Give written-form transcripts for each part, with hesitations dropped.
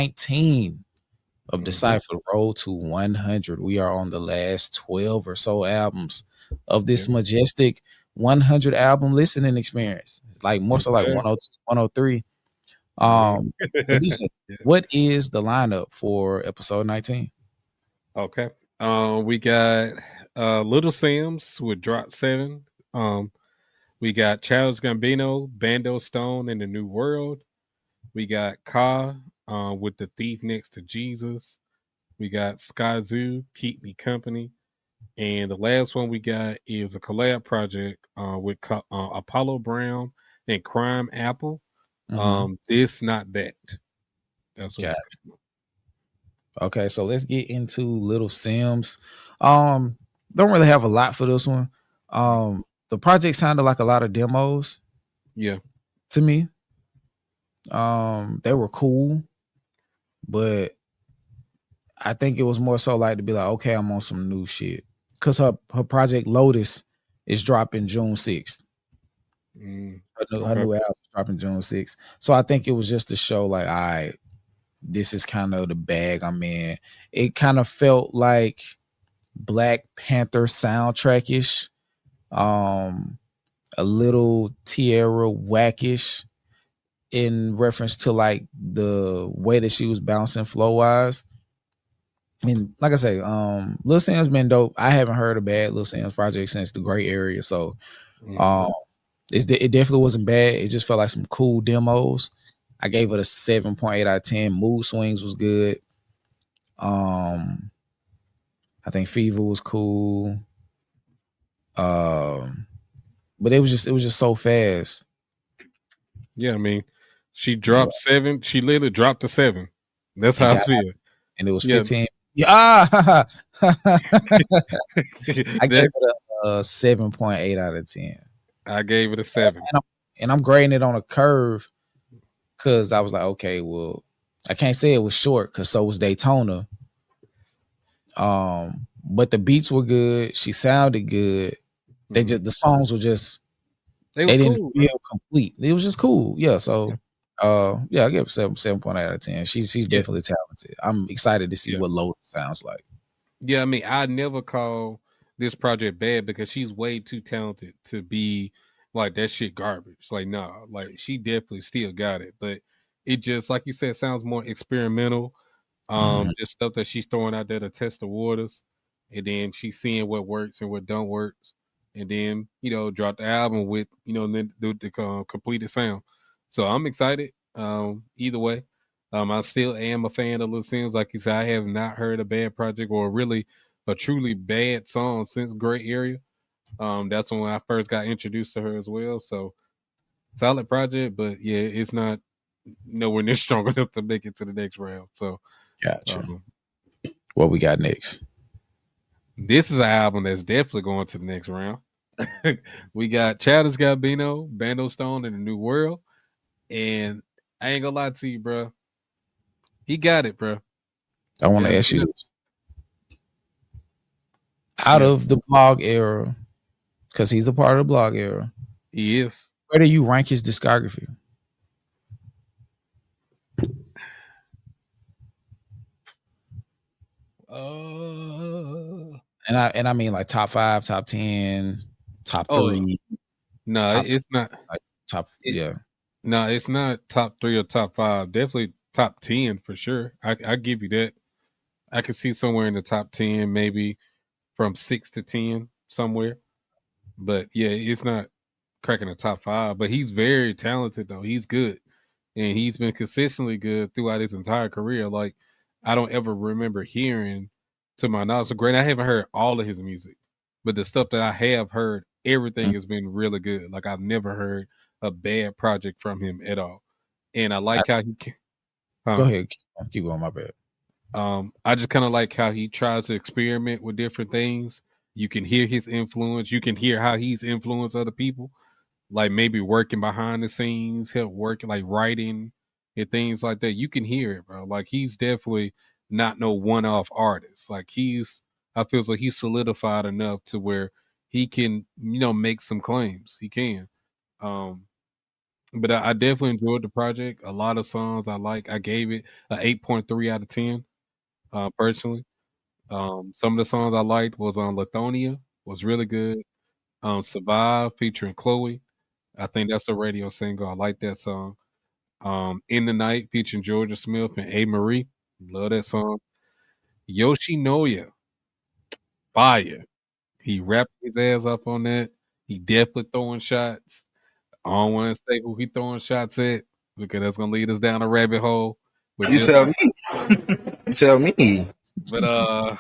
19 of Decipher Road to 100. We are on the last 12 or so albums of this majestic 100 album listening experience. It's like more so like 102, 103. But DJ, what is the lineup for episode 19? Okay. We got Little Simz with Drop 7. We got Childish Gambino, Bando Stone in the New World. We got Ka with The Thief Next to Jesus. We got Skyzoo, Keep Me Company. And the last one we got is a collab project with Apollo Brown and Crimeapple. This, Not That. That's what it's called. Okay, so let's get into Little Simz. Don't really have a lot for this one. The project sounded like a lot of demos. Yeah. To me. They were cool, but I think it was more so like to be like, okay, I'm on some new shit. Cause her project Lotus is dropping June 6th. Her new album is dropping June 6th. So I think it was just to show like, all right, this is kind of the bag I'm in. It kind of felt like Black Panther soundtrack-ish. A little Tierra whackish in reference to like the way that she was bouncing flow wise. And like I say, Lil Sam's been dope. I haven't heard a bad Lil Sam's project since the Gray Area. So it definitely wasn't bad. It just felt like some cool demos. I gave it a 7.8 out of 10. Mood Swings was good. I think Fever was cool. But it was just so fast. Yeah, I mean, she dropped 7. She literally dropped a 7. That's how I feel. And it was 15. Yeah. I gave it a 7.8 out of 10. I gave it a 7. And I'm grading it on a curve because I was like, okay, well, I can't say it was short because so was Daytona. But the beats were good. She sounded good. They just the songs were just they didn't feel complete. It was just cool. Yeah. So I give it 7.8 out of 10. She's definitely talented. I'm excited to see what Lotus sounds like. Yeah, I mean, I never call this project bad because she's way too talented to be like that shit garbage. Like, nah, like she definitely still got it. But it just, like you said, sounds more experimental. Just stuff that she's throwing out there to test the waters. And then she's seeing what works and what don't work. And then, drop the album with, then do the completed sound. So I'm excited. Either way. I still am a fan of Lil Simz. Like you said, I have not heard a bad project or really a truly bad song since Gray Area. That's when I first got introduced to her as well. So solid project, but yeah, it's not nowhere near strong enough to make it to the next round. So gotcha. What we got next? This is an album that's definitely going to the next round. We got Childish Gambino, Bando Stone in the New World. And I ain't gonna lie to you, bro. He got it, bro. I want to ask you this. Out of the blog era, because he's a part of the blog era. He is. Where do you rank his discography? And I mean like top 5, top 10, top 3. No, it's not. No, it's not top 3 or top 5. Definitely top 10 for sure. I give you that. I could see somewhere in the top 10, maybe from 6 to 10 somewhere. But yeah, it's not cracking the top 5. But he's very talented though. He's good. And he's been consistently good throughout his entire career. Like, I don't ever remember hearing, to my knowledge, so great. I haven't heard all of his music, but the stuff that I have heard, everything has been really good. Like, I've never heard a bad project from him at all. And I like how he can. Go ahead, keep going. My bad. I just kind of like how he tries to experiment with different things. You can hear his influence. You can hear how he's influenced other people, like maybe working behind the scenes, help working, like writing and things like that. You can hear it, bro. Like, he's definitely not no one-off artist. Like, I feel like he's solidified enough to where he can, make some claims. He can. But I definitely enjoyed the project. A lot of songs I like. I gave it a 8.3 out of 10. Personally, some of the songs I liked was on Lithonia, was really good. Survive featuring Chloe. I think that's a radio single. I like that song. In the Night featuring Georgia Smith and A. Marie. Love that song. Yoshinoya, fire. He wrapped his ass up on that. He definitely throwing shots. I don't want to say who he throwing shots at because that's gonna lead us down a rabbit hole. But You just tell me. You tell me. but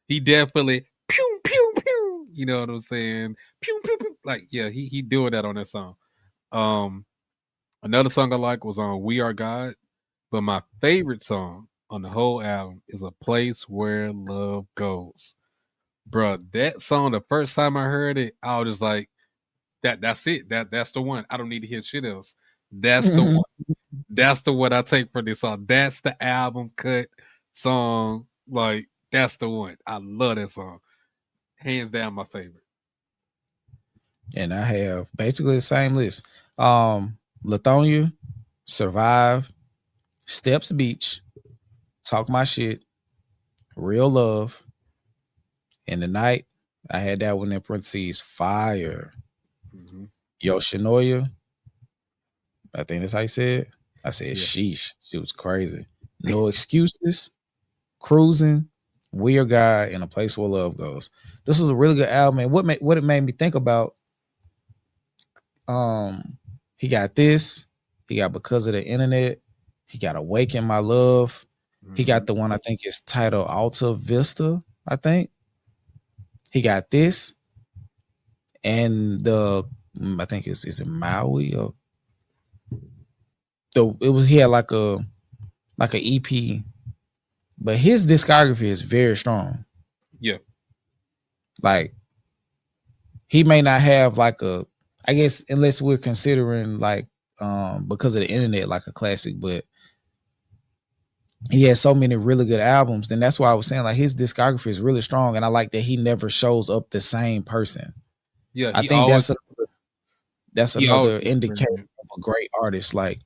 he definitely pew pew pew. You know what I'm saying? Pew pew pew. Like yeah, he doing that on that song. Um, Another song I like was on We Are God, but my favorite song on the whole album is A Place Where Love Goes. Bruh, that song, the first time I heard it, I was just like, that's it. That's the one. I don't need to hear shit else. That's the one. That's the one I take for this song. That's the album cut song. Like, that's the one. I love that song. Hands down my favorite. And I have basically the same list. Lithonia, Survive, Steps Beach, Talk My Shit, Real Love. In the Night, I had that one in parentheses, Fire. Yoshinoya, I think that's how you said. I said, sheesh. She was crazy. No Excuses, Cruising, We Are God, and A Place Where Love Goes. This was a really good album. And what it made me think about, he got this, he got Because of the Internet, he got Awaken My Love, he got the one I think is titled Alta Vista, I think. He got this, and the I think is it Maui or he had like an EP, but his discography is very strong. Yeah. Like he may not have like I guess unless we're considering like Because of the Internet like a classic, but he has so many really good albums. Then that's why I was saying like his discography is really strong, and I like that he never shows up the same person. Yeah, I think that's another indicator of a great artist. Like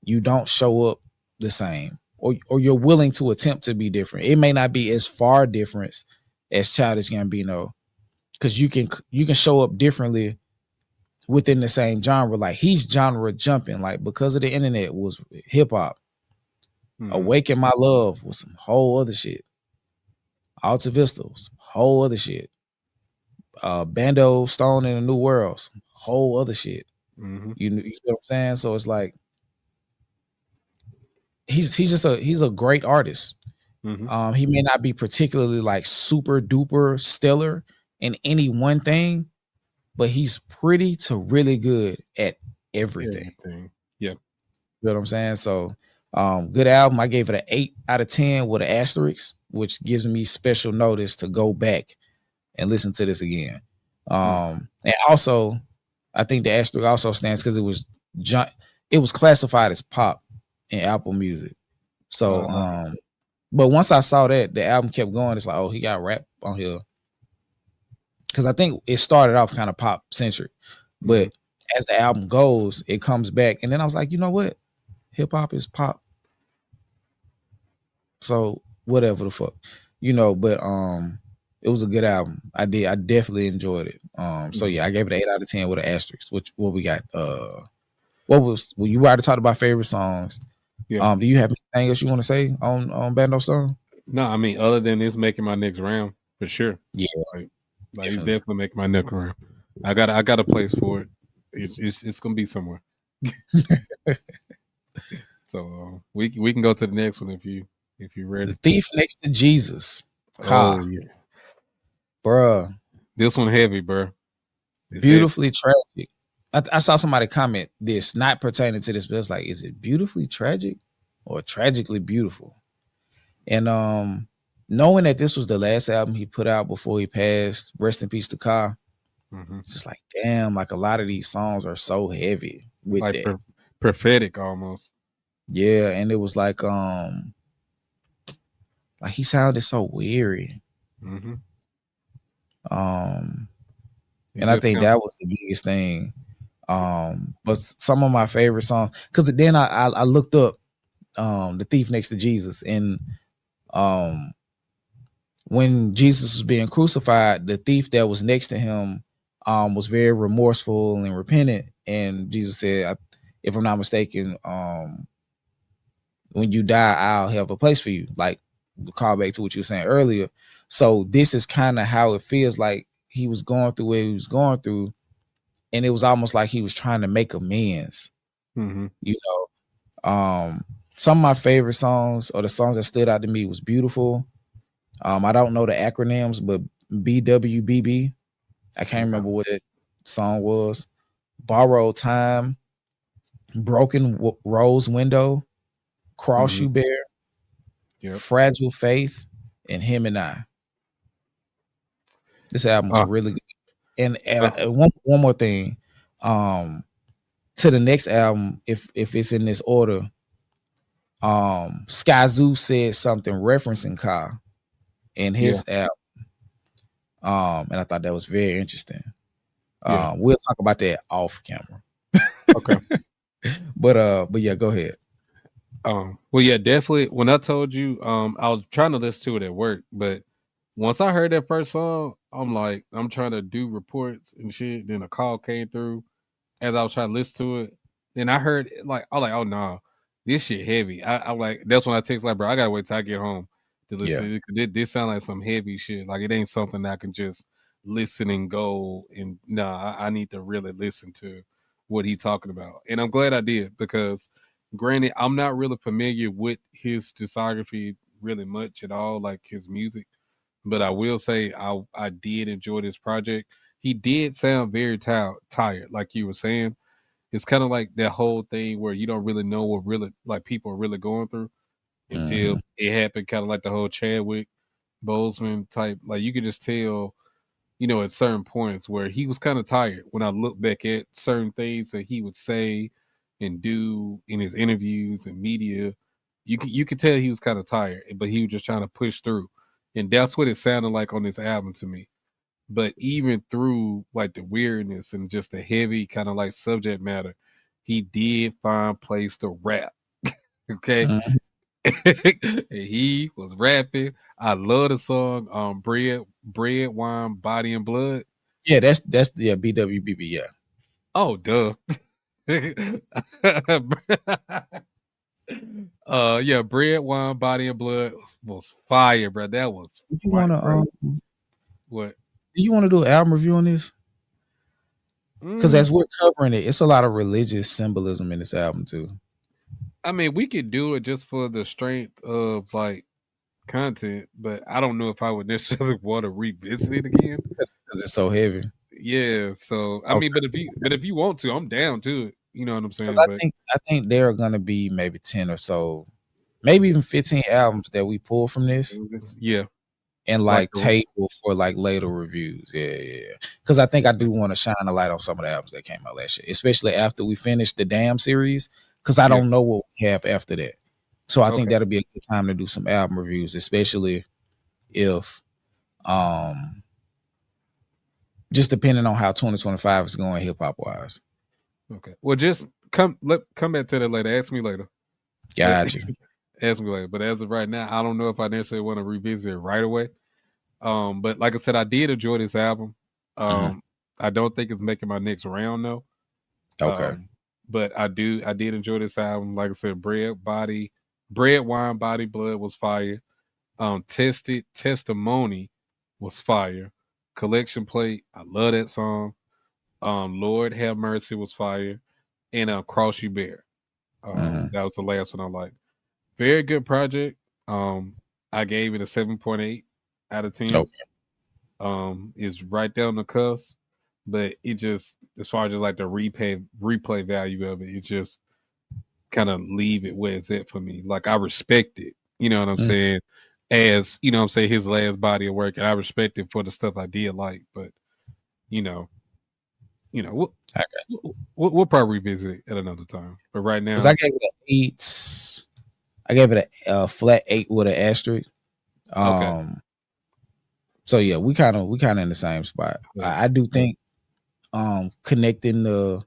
you don't show up the same, or you're willing to attempt to be different. It may not be as far different as Childish Gambino, because you can show up differently within the same genre. Like he's genre jumping. Like Because of the Internet was hip hop. Awaken My Love was some whole other shit. Alta Vista was some whole other shit. Bando Stone in a New World, some whole other shit. You know what I'm saying? So it's like he's a great artist. He may not be particularly like super duper stellar in any one thing, but he's pretty to really good at everything. Yeah. You know what I'm saying? So good album. I gave it an 8 out of 10 with an asterisk, which gives me special notice to go back and listen to this again. And also, I think the asterisk also stands because it was classified as pop in Apple Music. So, but once I saw that the album kept going, it's like, oh, he got rap on here. Because I think it started off kind of pop centric, but as the album goes, it comes back. And then I was like, you know what? Hip hop is pop. So whatever the fuck, but it was a good album. I definitely enjoyed it. So yeah, I gave it an 8 out of 10 with an asterisk. What we got? You already talked about favorite songs. Yeah. Do you have anything else you want to say on Bando song? No, I mean other than this making my next round for sure. Yeah, like it's definitely making my next round. I got a place for it. It's gonna be somewhere. So we can go to the next one if you're ready. The Thief Next to Jesus. Oh yeah, bruh. This one heavy, bruh. It's beautifully heavy. Tragic. I saw somebody comment this, not pertaining to this, but it's like, is it beautifully tragic or tragically beautiful? And knowing that this was the last album he put out before he passed, rest in peace to Ka. It's just like, damn, like a lot of these songs are so heavy with like that. Prophetic almost. Yeah, and it was like he sounded so weary. And I think that was the biggest thing. But some of my favorite songs, because then I looked up The Thief Next to Jesus, and when Jesus was being crucified, the thief that was next to him was very remorseful and repentant. And Jesus said, if I'm not mistaken, when you die, I'll have a place for you. Like, call back to what you were saying earlier. So this is kind of how it feels like he was going through what he was going through. And it was almost like he was trying to make amends. Mm-hmm. You know, some of my favorite songs, or the songs that stood out to me, was Beautiful. I don't know the acronyms, but BWBB. I can't remember what that song was. Borrowed Time, Broken Rose Window, Cross You Bear, Fragile Faith, and Him and I. This album was really good. And one more thing, to the next album, if it's in this order, Skyzoo said something referencing Ka in his album. And I thought that was very interesting. We'll talk about that off camera. Okay. But yeah, go ahead. Well, yeah, definitely. When I told you, I was trying to listen to it at work, but once I heard that first song, I'm like, I'm trying to do reports and shit. Then a call came through as I was trying to listen to it. Then I heard like, I was like, oh no, this shit heavy. I like, that's when I text like, bro, I gotta wait till I get home to listen to it. This sound like some heavy shit. Like, it ain't something that I can just listen and go. And I need to really listen to what he talking about. And I'm glad I did, because granted, I'm not really familiar with his discography really much at all, like his music. But I will say I did enjoy this project. He did sound very tired, like you were saying. It's kind of like that whole thing where you don't really know what really like people are really going through until it happened. Kind of like the whole Chadwick Boseman type. Like, you could just tell, at certain points where he was kind of tired. When I look back at certain things that he would say and do in his interviews and media, you could tell he was kind of tired, but he was just trying to push through. And that's what it sounded like on this album to me. But even through like the weirdness and just the heavy kind of like subject matter, he did find place to rap. Okay. And he was rapping. I love the song Bread, Wine, Body and Blood. Yeah, that's BWBB, yeah. Oh, duh. Yeah, Bread, Wine, Body and Blood was fire, bro. That was you wanna what? Do you want to do an album review on this? Because as we're covering it, it's a lot of religious symbolism in this album too. I mean, we could do it just for the strength of like content, but I don't know if I would necessarily want to revisit it again because it's so heavy. Yeah, so I mean, but if you want to, I'm down to it. You know what I'm saying? Because I think there are gonna be maybe 10 or so, maybe even 15 albums that we pull from this. Yeah. And like table for like later reviews. Yeah. Because I think I do want to shine a light on some of the albums that came out last year, especially after we finish the Damn series. Because I don't know what we have after that. So I think that'll be a good time to do some album reviews, especially if just depending on how 2025 is going hip hop wise. Okay. Well, just come back to that later. Ask me later. Got you. Ask me later. But as of right now, I don't know if I necessarily want to revisit it right away. But like I said, I did enjoy this album. I don't think it's making my next round though. Okay. But I did enjoy this album. Like I said, Bread, Wine, Body, Blood was fire. Testimony was fire. Collection Plate, I love that song. Lord Have Mercy was fire. And Cross You Bear. That was the last one I liked. Very good project. I gave it a 7.8 out of 10. Okay. It's right down the cusp, but it just, as far as just like the replay value of it, it just kind of leave it where it's at for me. Like, I respect it, you know what I'm saying? As, you know what I'm saying, his last body of work, and I respect it for the stuff I did like, but we'll probably revisit it at another time. But right now, because I gave it an 8. I gave it a flat 8 with an asterisk. Okay. So yeah, we kind of in the same spot. Yeah. I do think connecting the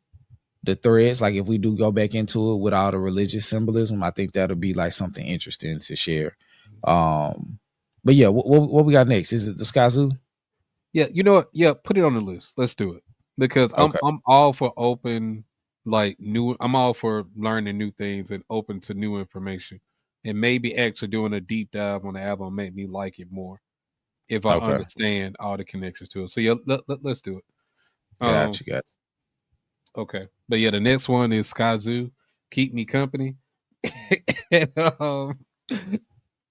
the threads. Like if we do go back into it with all the religious symbolism, I think that'll be like something interesting to share. But yeah, what we got next? Is it the Skyzoo? Yeah, you know what? Yeah, put it on the list. Let's do it because Okay. I'm all for open, like new. I'm all for learning new things and open to new information, and maybe actually doing a deep dive on the album make me like it more if I Okay. understand all the connections to it. So yeah, let's do it. Um, Got you. okay, but yeah, the next one is Skyzoo, Keep Me Company. and,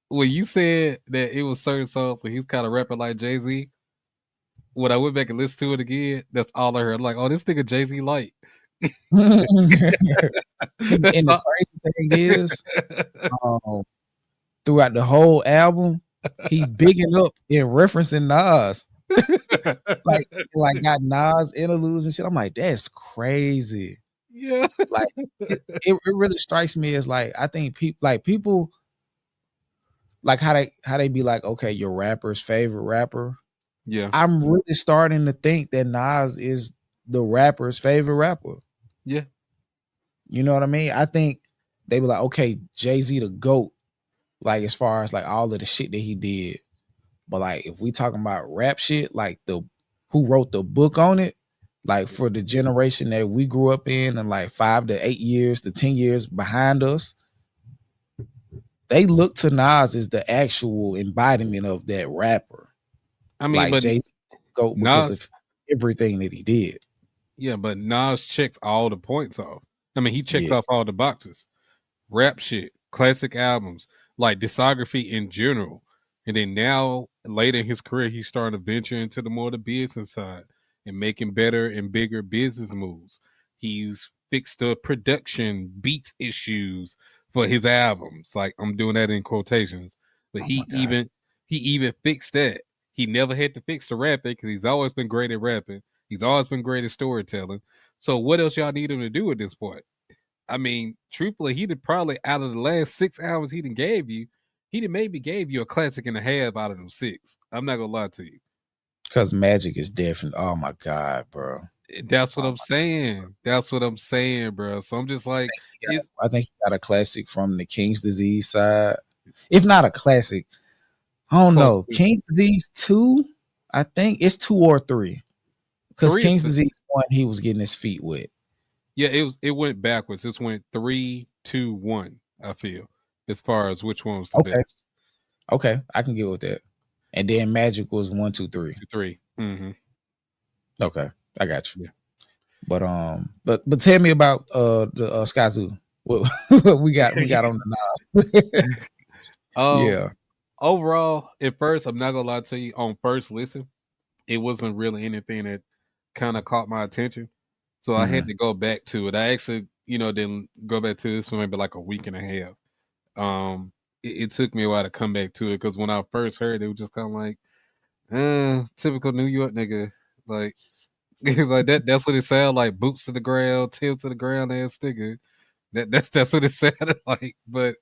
when you said that it was certain songs where he's kind of rapping like Jay-Z, when I went back and listened to it again, that's all I heard. I'm like, oh, this nigga Jay-Z light. That's And the all. crazy thing is, throughout the whole album, he bigging up and referencing Nas. like got Nas interludes and shit. I'm like, that's crazy. Yeah. Like it really strikes me as like I think people like how they be like, okay, your rapper's favorite rapper. Yeah. I'm really starting to think that Nas is the rapper's favorite rapper. Yeah. You know what I mean? I think they be like, okay, Jay-Z the GOAT, like as far as like all of the shit that he did. But like if we talking about rap shit, like the who wrote the book on it, like for the generation that we grew up in and like 5 to 8 years to 10 years behind us, they look to Nas as the actual embodiment of that rapper. I mean, Like but Jay-Z GOAT because Nas, of everything that he did. yeah, but Nas checks all the points off. I mean, he checks Yeah. off all the boxes. Rap shit, classic albums, like discography in general. And then now, later in his career, he's starting to venture into the more the business side and making better and bigger business moves. He's fixed the production beats issues for his albums. Like I'm doing that in quotations, but Oh my God. he even fixed that. He never had to fix the rapping because he's always been great at rapping. He's always been great at storytelling. So what else y'all need him to do at this point? I mean, truthfully, he'd probably out of the last 6 hours he done gave you, he'd maybe gave you a classic and a half out of them 6. I'm not gonna lie to you. Because Magic is different. Oh my God, bro. That's what Oh I'm saying. That's what I'm saying, bro. So I'm just like, it's I think he got a classic from the King's Disease side. If not a classic, I don't close know. to King's Disease 2, I think it's 2 or 3. Because 3 is King's the, Disease 1, he was getting his feet wet. yeah, it went backwards. It went 3, 2, 1, I feel, as far as which one was the Okay. best. Okay. I can get with that. And then Magic was 1, 2, 3. 2, 3. Mm-hmm. Okay. I got you. Yeah. But tell me about the Skyzoo. What we got on the Nas. Yeah. Overall, at first, I'm not gonna lie to you, on first listen, it wasn't really anything that kind of caught my attention. So I had Mhm. to go back to it. I actually, didn't go back to this for maybe like a week and a half. It took me a while to come back to it because when I first heard it was just kind of like, typical New York nigga. Like, it's like that's what it sounded like. Boots to the ground, tail to the ground ass nigga. That's what it sounded like. But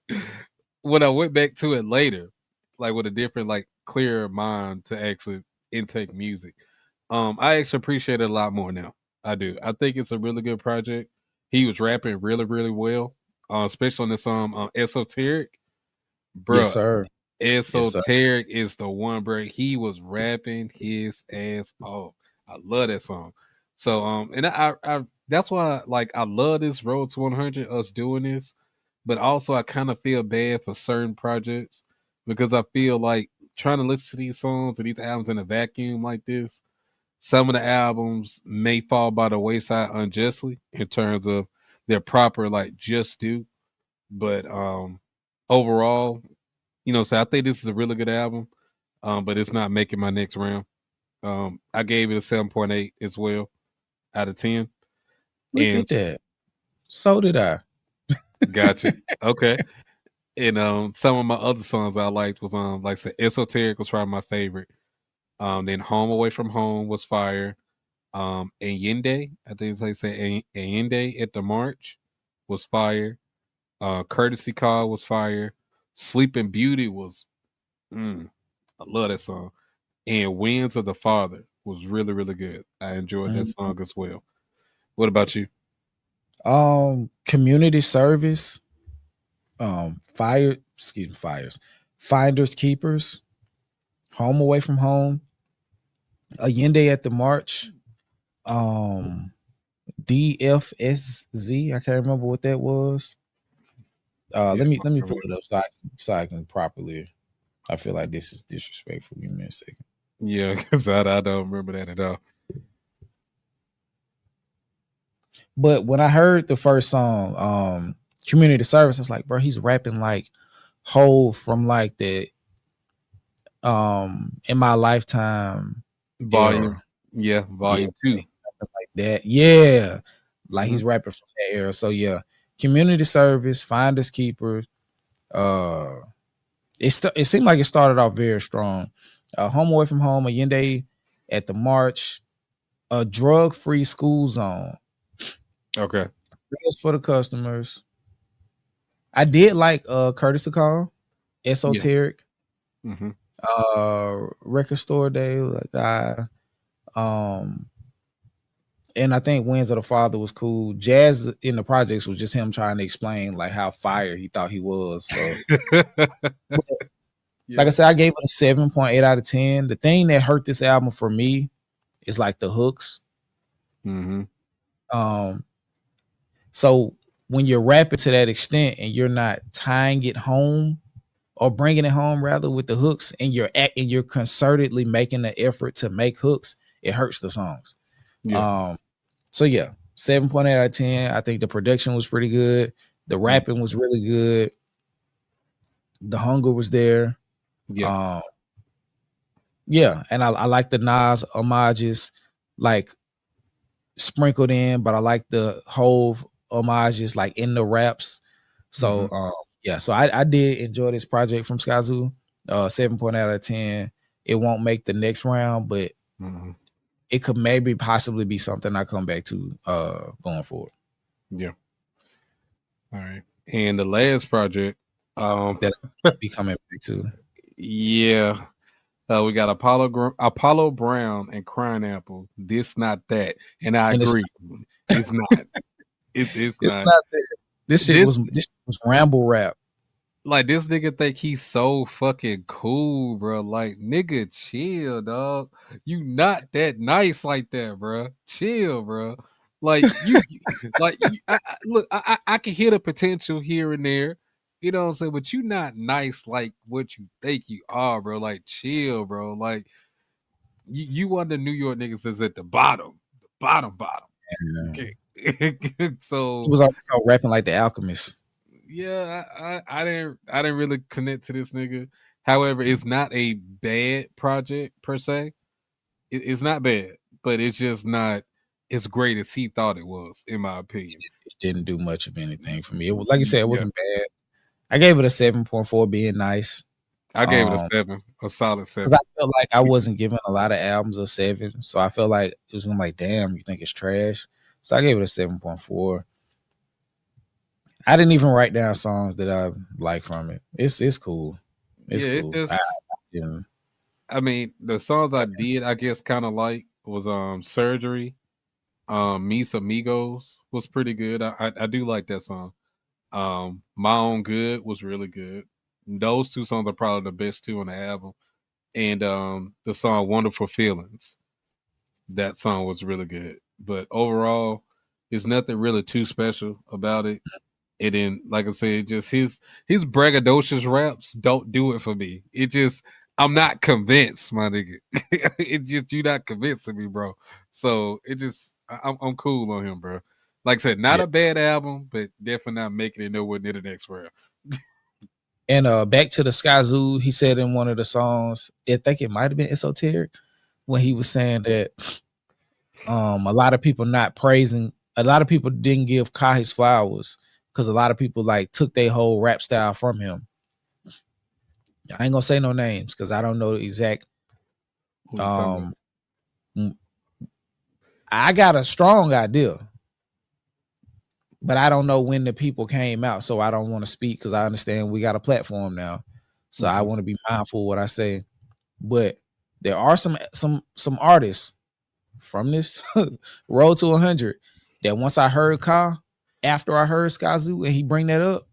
when I went back to it later, like with a different, like clearer mind to actually intake music, I actually appreciate it a lot more now. I do. I think it's a really good project. He was rapping really, really well, especially on the song Esoteric. Yes, Bruh, sir. Yes, sir. Esoteric is the one, bro. He was rapping his ass off. I love that song. So, and I that's why, like, I love this Road to 100, us doing this, but also I kind of feel bad for certain projects because I feel like trying to listen to these songs and these albums in a vacuum like this, some of the albums may fall by the wayside unjustly in terms of their proper like just due. But overall, so I think this is a really good album. But it's not making my next round. I gave it a 7.8 as well out of 10. Look And at that. So did I. gotcha. Okay. And some of my other songs I liked was like I said, Esoteric was probably my favorite. Then Home Away from Home was fire. Allende, I think it's like say Allende at the March was fire. Courtesy Call was fire. Sleeping Beauty was I love that song. And Winds of the Father was really, really good. I enjoyed that Mhm. song as well. What about you? Community service, fires, finders keepers, home away from home, Allende at the march, DFSZ. I can't remember what that was. Yeah, Let me pull it up so I can properly. I feel like this is disrespectful. Give me a second. yeah, because I don't remember that at all. But when I heard the first song, Community Service, I was like, bro, he's rapping like whole from like the In My Lifetime Volume, era. yeah, Yeah, volume 2. like that. Yeah. Like Mhm. he's rapping from that era. So yeah, Community Service, Finders Keepers. It seemed like it started off very strong. Home Away from Home, Allende at the march, a drug-free school zone. Okay. Drugs for the customers. I did like Curtis the Call, Yeah. Esoteric, Hmm. Record Store Day, like um and I think Winds of the Father was cool. Jazz in the projects was just him trying to explain like how fire he thought he was. So like Yeah. I said, I gave it a 7.8 out of 10. The thing that hurt this album for me is like the hooks. Hmm. Um, so when you're rapping to that extent and you're not tying it home or bringing it home rather with the hooks, and you're concertedly making the effort to make hooks, it hurts the songs. Yeah. So yeah, 7.8 out of 10. I think the production was pretty good. The rapping was really good. The hunger was there. Yeah. Um, yeah, and I like the Nas homages like sprinkled in, but I like the whole homages like in the raps. So Hmm. yeah, so I did enjoy this project from Skyzoo. 7 out of 10. It won't make the next round, but Hmm. it could maybe possibly be something I come back to going forward. Yeah. All right. And the last project, That I'll be coming back to. yeah, we got Apollo Brown and Crimeapple. This not that, and I And agree. It's not. It's it's not. not that. This This was ramble rap. like this nigga think he's so fucking cool, bro. Like nigga, chill, dog. You not that nice like that, bro. Chill, bro. Like look, I can hear the potential here and there. You know what I'm saying? But you not nice like what you think you are, bro. Like chill, bro. Like you one of the New York niggas that's at the bottom, bottom. And, Okay. he So was also rapping like the Alchemist. yeah, I didn't really connect to this nigga. However, it's not a bad project per se. It's not bad, but it's just not as great as he thought it was, in my opinion. It didn't do much of anything for me. It was like you said, it Yeah, wasn't bad. I gave it a 7.4 being nice. I gave it a Um 7, a solid because 7. I felt like I wasn't giving a lot of albums a 7. So I felt like it was gonna like, damn, you think it's trash. So I gave it a 7.4. I didn't even write down songs that I like from it. It's cool. It's Yeah, it cool. just, Yeah. I mean, the songs I did, I guess, kind of like was Surgery, Mis Amigos was pretty good. I do like that song. My Own Good was really good. Those two songs are probably the best two on the album. And the song Wonderful Feelings. That song was really good. But overall, there's nothing really too special about it. And then, like I said, just his braggadocious raps don't do it for me. It just I'm not convinced, my nigga. It just you're not convincing me, bro. So it just I'm cool on him, bro. Like I said, not Yeah. a bad album, but definitely not making it nowhere near the next round. And back to the Sky Zoo, he said in one of the songs, I think it might have been Esoteric, when he was saying that a lot of people not praising, a lot of people didn't give Kai his flowers because a lot of people like took their whole rap style from him. I ain't gonna say no names because I don't know the exact. Who you talking about? Um, I got a strong idea, but I don't know when the people came out, so I don't want to speak because I understand we got a platform now, so I Mhm. want to be mindful of what I say. But there are some artists from this Road to 100 that once I heard Ka, after I heard Skyzoo and he bring that up,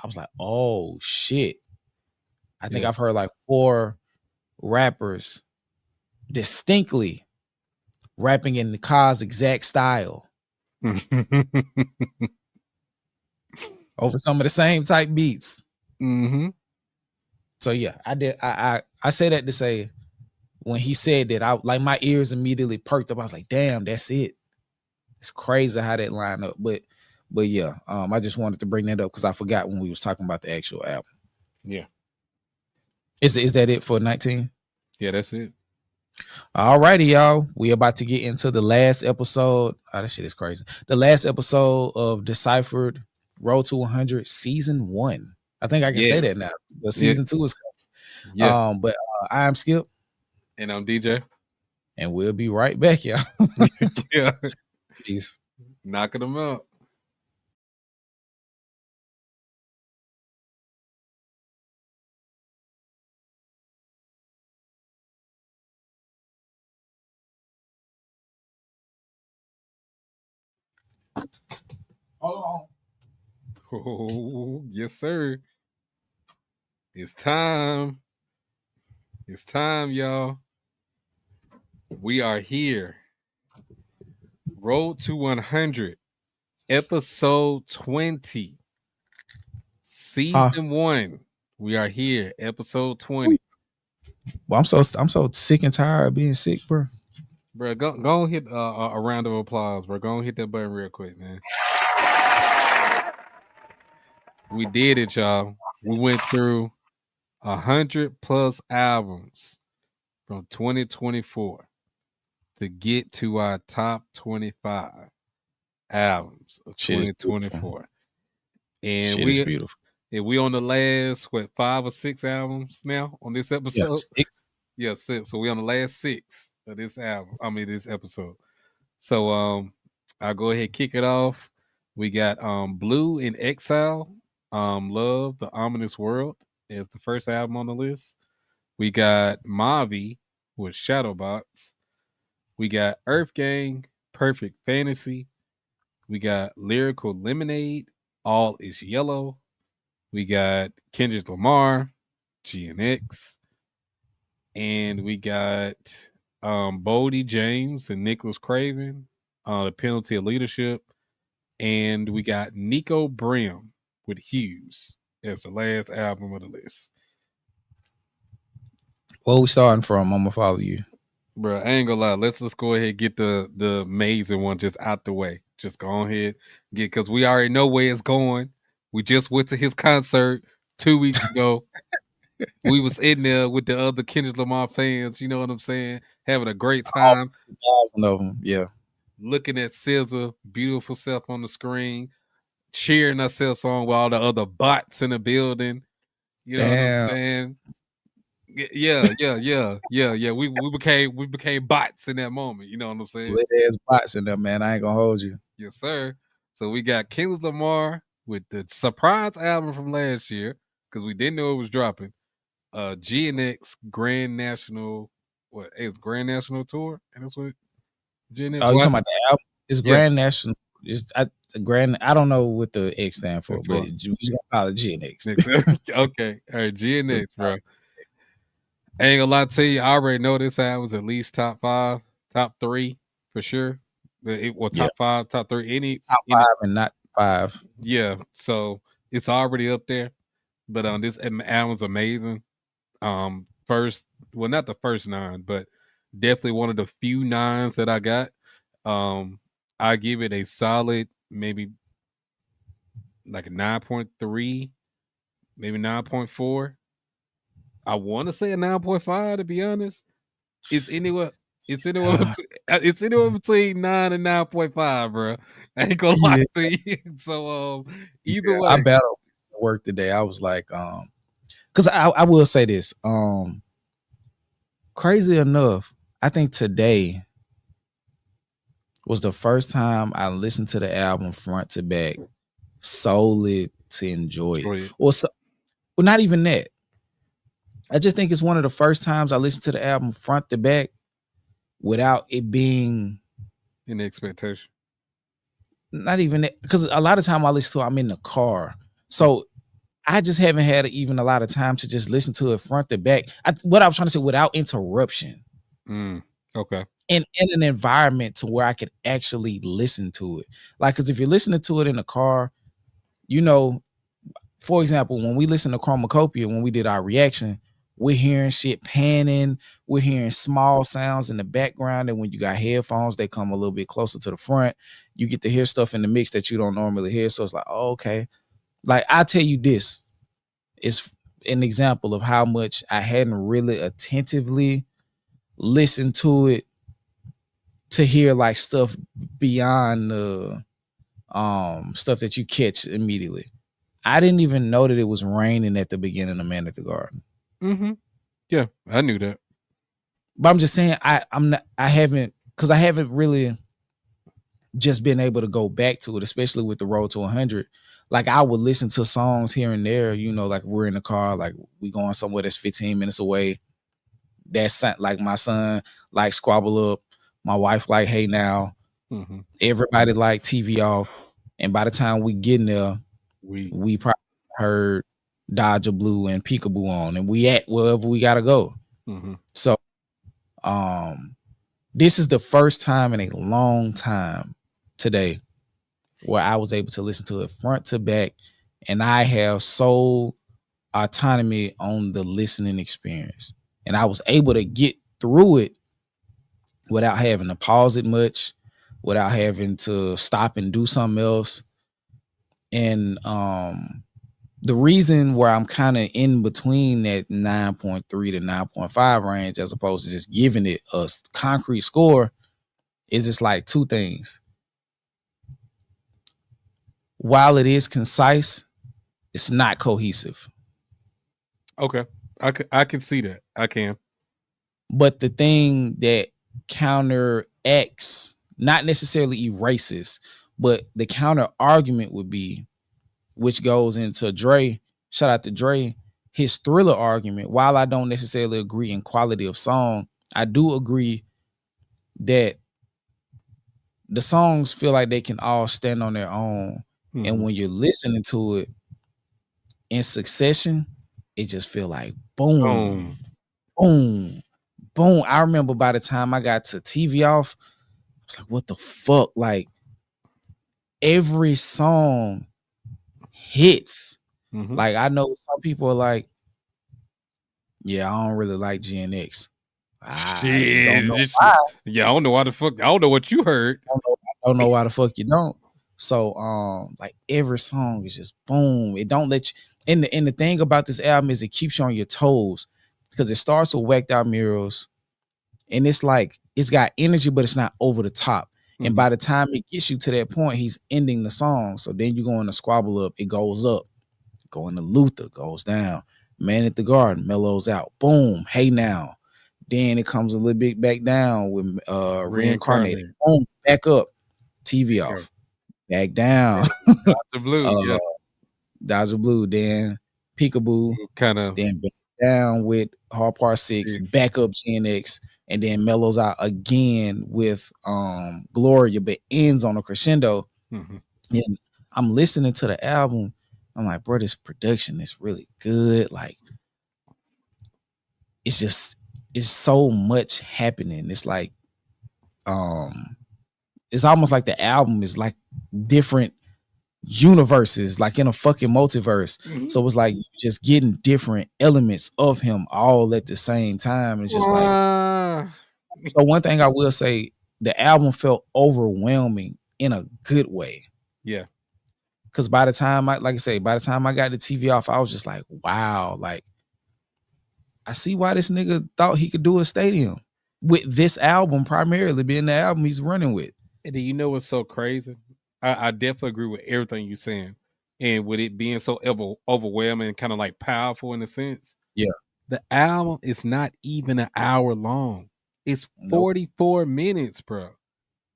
I was like, oh shit. I think I've heard like 4 rappers distinctly rapping in the Kaz exact style over some of the same type beats. Mm-hmm. So yeah, I say that to say when he said that, I like my ears immediately perked up. I was like, damn, that's it. It's crazy how that line up. But yeah, I just wanted to bring that up because I forgot when we was talking about the actual album. Yeah. Is that it for 19? Yeah, that's it. All righty, y'all. We about to get into the last episode. Oh, that shit is crazy. The last episode of Deciphered Road to 100 Season 1. I think I can say that now. But Season 2 is coming. Yeah. But I'm Skip. And I'm DJ. And we'll be right back, y'all. Yeah. Peace. Knocking them out. Hold on. Oh, yes, sir. It's time. It's time, y'all. We are here. Road to 100, episode 20, season 1. We are here, episode 20. Well, I'm so sick and tired of being sick, bro. Bro, go hit a round of applause, bro. Go and hit that button real quick, man. We did it, y'all. We went through 100+ albums from 2024 to get to our top 25 albums of 2024. And shit is beautiful. And we on the last 5 or 6 albums now on this episode. Yeah, 6. So we on the last 6 of this album. I mean this episode. So I'll go ahead and kick it off. We got Blue in Exile, Love, The Ominous World is the first album on the list. We got Mavi with Shadowbox. We got Earth Gang, Perfect Fantasy. We got Lyrical Lemonade, All Is Yellow. We got Kendrick Lamar, GNX. And we got Bodie James and Nicholas Craven, The Penalty of Leadership. And we got Nico Brim with Hughes as the last album of the list. Where we starting from? I'm gonna follow you. Bro, I ain't gonna lie. Let's go ahead and get the amazing one just out the way. Just go ahead because we already know where it's going. We just went to his concert 2 weeks ago. We was in there with the other Kendrick Lamar fans, you know what I'm saying? Having a great time. 1,000 of them, yeah. Looking at SZA, beautiful self on the screen, cheering ourselves on with all the other bots in the building. You know what I'm saying? Yeah. We became bots in that moment. You know what I'm saying? There's bots in there, man. I ain't gonna hold you. Yes, sir. So we got Kendrick Lamar with the surprise album from last year because we didn't know it was dropping. GNX Grand National, it's Grand National Tour, and that's what GNX. Oh, you talking about the album? It's Grand National. It's Grand. I don't know what the X stand for, but you gonna call it GNX. Okay, all right, GNX, bro. I ain't gonna lie to you, I already know this album was at least top 5, top 3 for sure. Top 5, top 3, any top 5 and not 5. Yeah, so it's already up there. But this album's amazing. First, well, not the first 9, but definitely one of the few 9s that I got. I give it a solid, maybe like a 9.3, maybe 9.4. I want to say a 9.5 to be honest. It's anywhere between 9 and 9.5, bro. I ain't gonna lie to you. So either way, I battled work today. I was like, because I will say this. Crazy enough, I think today was the first time I listened to the album front to back solely to enjoy it. Well, not even that. I just think it's one of the first times I listened to the album front to back without it being an expectation. not even that, because a lot of time I listen to it, I'm in the car. So I just haven't had even a lot of time to just listen to it front to back. What I was trying to say, without interruption. Okay. In an environment to where I could actually listen to it. Like, because if you're listening to it in the car, you know, for example, when we listen to Chromacopia, when we did our reaction, we're hearing shit panning, we're hearing small sounds in the background, and when you got headphones, they come a little bit closer to the front. You get to hear stuff in the mix that you don't normally hear. So it's like, oh, okay. Like, I'll tell you this is an example of how much I hadn't really attentively listened to it to hear like stuff beyond the stuff that you catch immediately. I didn't even know that it was raining at the beginning of Man at the Garden. Mm-hmm. Yeah, I knew that. But I'm just saying I haven't really just been able to go back to it, especially with the Road to 100. Like, I would listen to songs here and there, you know, like we're in the car, like we going somewhere that's 15 minutes away. That's like my son like Squabble Up, my wife like Hey Now, everybody like TV Off, and by the time we get in there, we probably heard Dodger Blue and Peekaboo on, and we at wherever we gotta go. So this is the first time in a long time today where I was able to listen to it front to back, and I have sole autonomy on the listening experience, and I was able to get through it without having to pause it much, without having to stop and do something else. And the reason where I'm kind of in between that 9.3 to 9.5 range, as opposed to just giving it a concrete score, is it's like two things. While it is concise, it's not cohesive. Okay. I can see that. I can. But the thing that counteracts, not necessarily erases, but the counter argument would be, which goes into Dre, shout out to Dre, his Thriller argument. While I don't necessarily agree in quality of song, I do agree that the songs feel like they can all stand on their own. And when you're listening to it in succession, it just feel like boom, boom, boom. I remember by the time I got to TV Off, I was like, what the fuck? Like, every song hits. Like, I know some people are like, yeah, I don't really like GNX. I don't know why. Yeah, I don't know why the fuck. I don't know what you heard. I don't know why the fuck you don't. So like, every song is just boom. It don't let you. And the thing about this album is it keeps you on your toes, because it starts with Whacked Out Murals, and it's like it's got energy, but it's not over the top. And by the time it gets you to that point, he's ending the song. So then you go into Squabble Up, it goes up. Go into Luther, goes down. Man at the Garden mellows out. Boom, Hey Now. Then it comes a little bit back down with Reincarnated. Boom, back up. TV Off. Back down. Dodger Blue, Dodger Blue. Then Peekaboo. Kind of. Then back down with Hard Part 6. Back up GNX. And then mellows out again with Gloria, but ends on a crescendo. And I'm listening to the album. I'm like, bro, this production is really good. Like, it's so much happening. It's like, it's almost like the album is like different universes, like in a fucking multiverse. So it's like just getting different elements of him all at the same time. It's just like, so one thing I will say, the album felt overwhelming in a good way. Yeah. Because by the time I got the TV Off, I was just like, wow, like, I see why this nigga thought he could do a stadium with this album, primarily being the album he's running with. And do you know what's so crazy? I definitely agree with everything you're saying. And with it being so overwhelming and kind of like powerful in a sense. Yeah. The album is not even an hour long. It's 44 minutes, bro.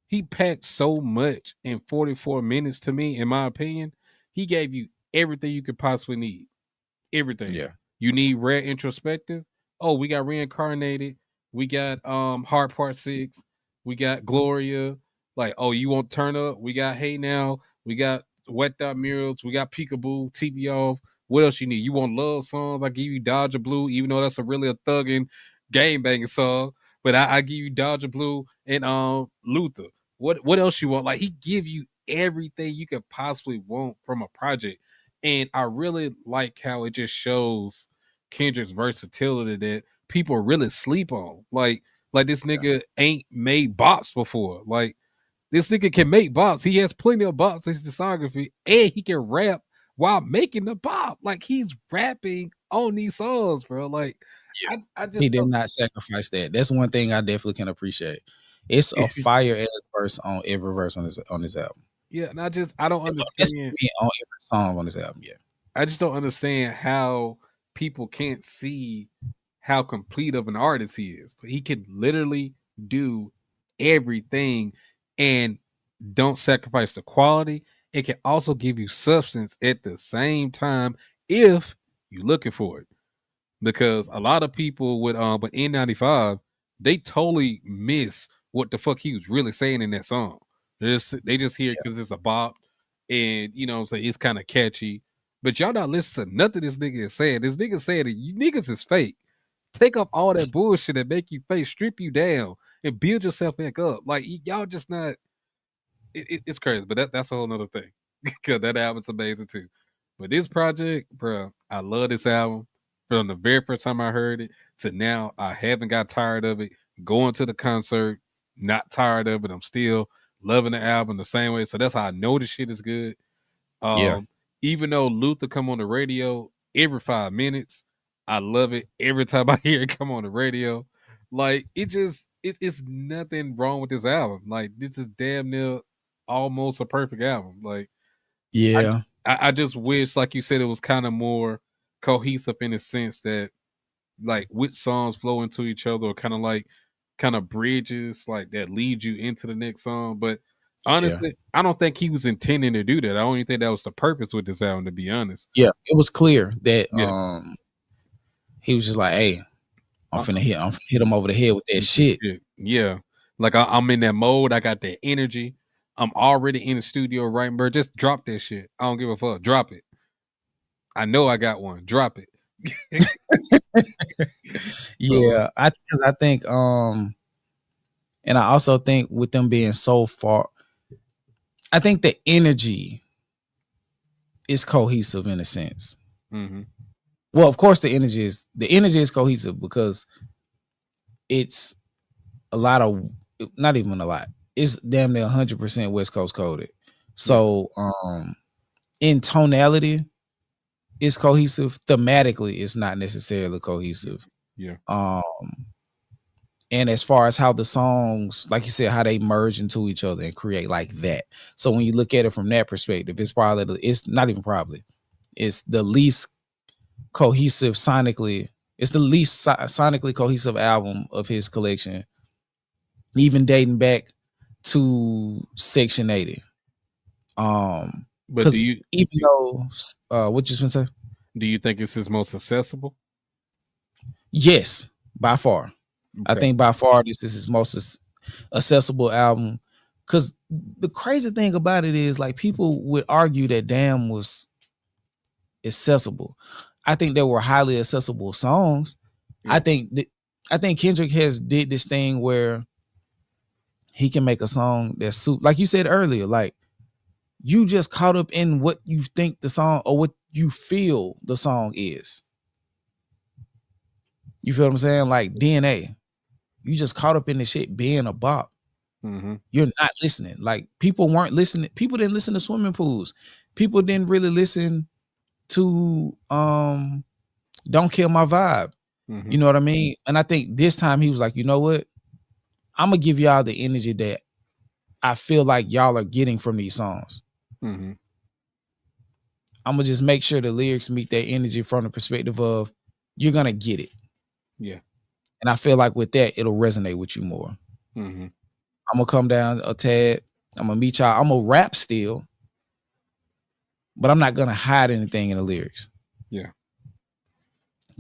He packed so much in 44 minutes to me, in my opinion. He gave you everything you could possibly need. Everything. Yeah. You need Rare Introspective. Oh, we got Reincarnated. We got Hard Part 6. We got Gloria. Like, oh, you want turn up? We got Hey Now, we got Wet Dot Murals, we got Peekaboo, TV Off. What else you need? You want love songs? I give you Dodger Blue, even though that's a really a thugging, game banging song. But I give you Dodger Blue and Luther. What else you want? Like, he give you everything you could possibly want from a project. And I really like how it just shows Kendrick's versatility that people really sleep on. Like this nigga ain't made bops before. Like, this nigga can make bops. He has plenty of bops in his discography, and he can rap while making the bop. Like, he's rapping on these songs, bro. Like, I just He did not sacrifice that. That's one thing I definitely can appreciate. It's a fire ass verse on every verse on this album. yeah, and I don't It's understand. on every song on this album. Yeah, I just don't understand how people can't see how complete of an artist he is. He can literally do everything and don't sacrifice the quality. It can also give you substance at the same time if you're looking for it. Because a lot of people with N95, they totally miss what the fuck he was really saying in that song. They just hear it because it's a bop, and you know what I'm saying, it's kind of catchy. But y'all not listen to nothing this nigga is saying. This nigga saying that you niggas is fake. Take off all that bullshit and make you fake, strip you down, and build yourself back up. Like, y'all just not. It's crazy, but that's a whole nother thing. Because that album's amazing too. But this project, bro, I love this album. From the very first time I heard it to now, I haven't got tired of it. Going to the concert, not tired of it. I'm still loving the album the same way. So that's how I know this shit is good. yeah, Even though Luther come on the radio every 5 minutes, I love it every time I hear it come on the radio. Like, it's nothing wrong with this album. Like, this is damn near almost a perfect album. Like, yeah. I just wish, like you said, it was kind of more cohesive in the sense that, like, which songs flow into each other, or kind of bridges like that lead you into the next song. But honestly, I don't think he was intending to do that. I don't even think that was the purpose with this album, to be honest. Yeah, it was clear that Yeah. he was just like, "Hey, I'm finna hit him over the head with that shit." Yeah. Like, I'm in that mode. I got that energy. I'm already in the studio writing, bro. Just drop that shit. I don't give a fuck. Drop it. I know I got one. Drop it. Yeah, because I think and I also think with them being so far, I think the energy is cohesive in a sense. Mm-hmm. Well, of course, the energy is cohesive because it's a lot of, not even a lot. It's damn near 100% West Coast coded. So in tonality, it's cohesive. Thematically, it's not necessarily cohesive. Yeah. And as far as how the songs, like you said, how they merge into each other and create like that. So when you look at it from that perspective, it's not even probably, it's the least cohesive sonically. It's the least sonically cohesive album of his collection, even dating back to Section 80. But because even though what you gonna say? Do you think it's his most accessible? Yes, by far. Okay. I think by far this is his most accessible album. Because the crazy thing about it is, like, people would argue that Damn was accessible. I think there were highly accessible songs. Yeah. I think Kendrick has did this thing where he can make a song that's like you said earlier, like, you just caught up in what you think the song or what you feel the song is. You feel what I'm saying? Like DNA. You just caught up in the shit being a bop. Mm-hmm. You're not listening. Like, people weren't listening. People didn't listen to Swimming Pools. People didn't really listen to Don't Kill My Vibe. Mm-hmm. You know what I mean? And I think this time he was like, you know what? I'm gonna give y'all the energy that I feel like y'all are getting from these songs. Mm-hmm. I'm gonna just make sure the lyrics meet that energy from the perspective of you're gonna get it. Yeah. And I feel like with that, it'll resonate with you more. Mm-hmm. I'm gonna come down a tad. I'm gonna meet y'all. I'm gonna rap still, but I'm not gonna hide anything in the lyrics. Yeah.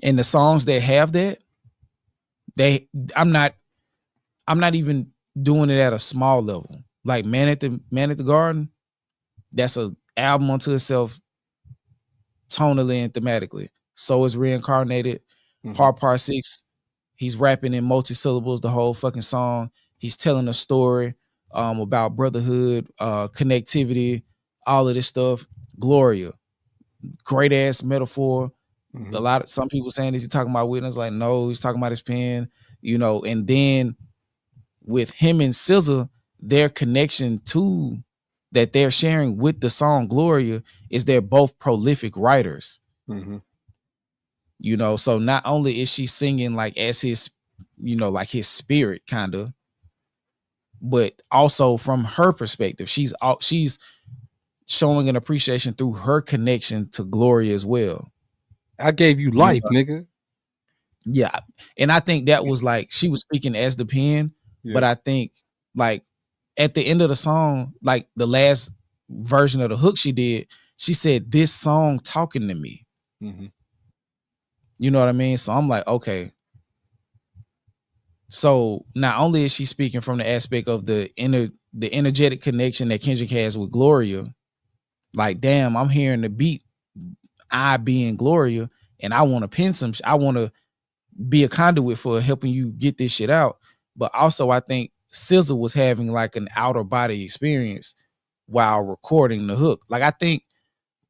And the songs that have that, I'm not even doing it at a small level. Like Man at the Garden, that's a album unto itself, tonally and thematically. So is Reincarnated. Part 6, he's rapping in multi-syllables the whole fucking song. He's telling a story about brotherhood, connectivity, all of this stuff. Gloria, great ass metaphor. Some people saying, is he talking about witness? Like, no, he's talking about his pen, and then with him and SZA, their connection to that they're sharing with the song Gloria is they're both prolific writers. So not only is she singing like as his, like his spirit kind of, but also from her perspective, she's showing an appreciation through her connection to Gloria as well. I gave you life, nigga. Yeah. And I think that was like, she was speaking as the pen, but I think like at the end of the song, like the last version of the hook she did, she said, "This song talking to me." You know what I mean? So I'm like, okay. So not only is she speaking from the aspect of the energetic connection that Kendrick has with Gloria, like, damn, I'm hearing the beat, I being Gloria, and I want to pin some, I want to be a conduit for helping you get this shit out. But also I think SZA was having like an outer body experience while recording the hook. Like I think,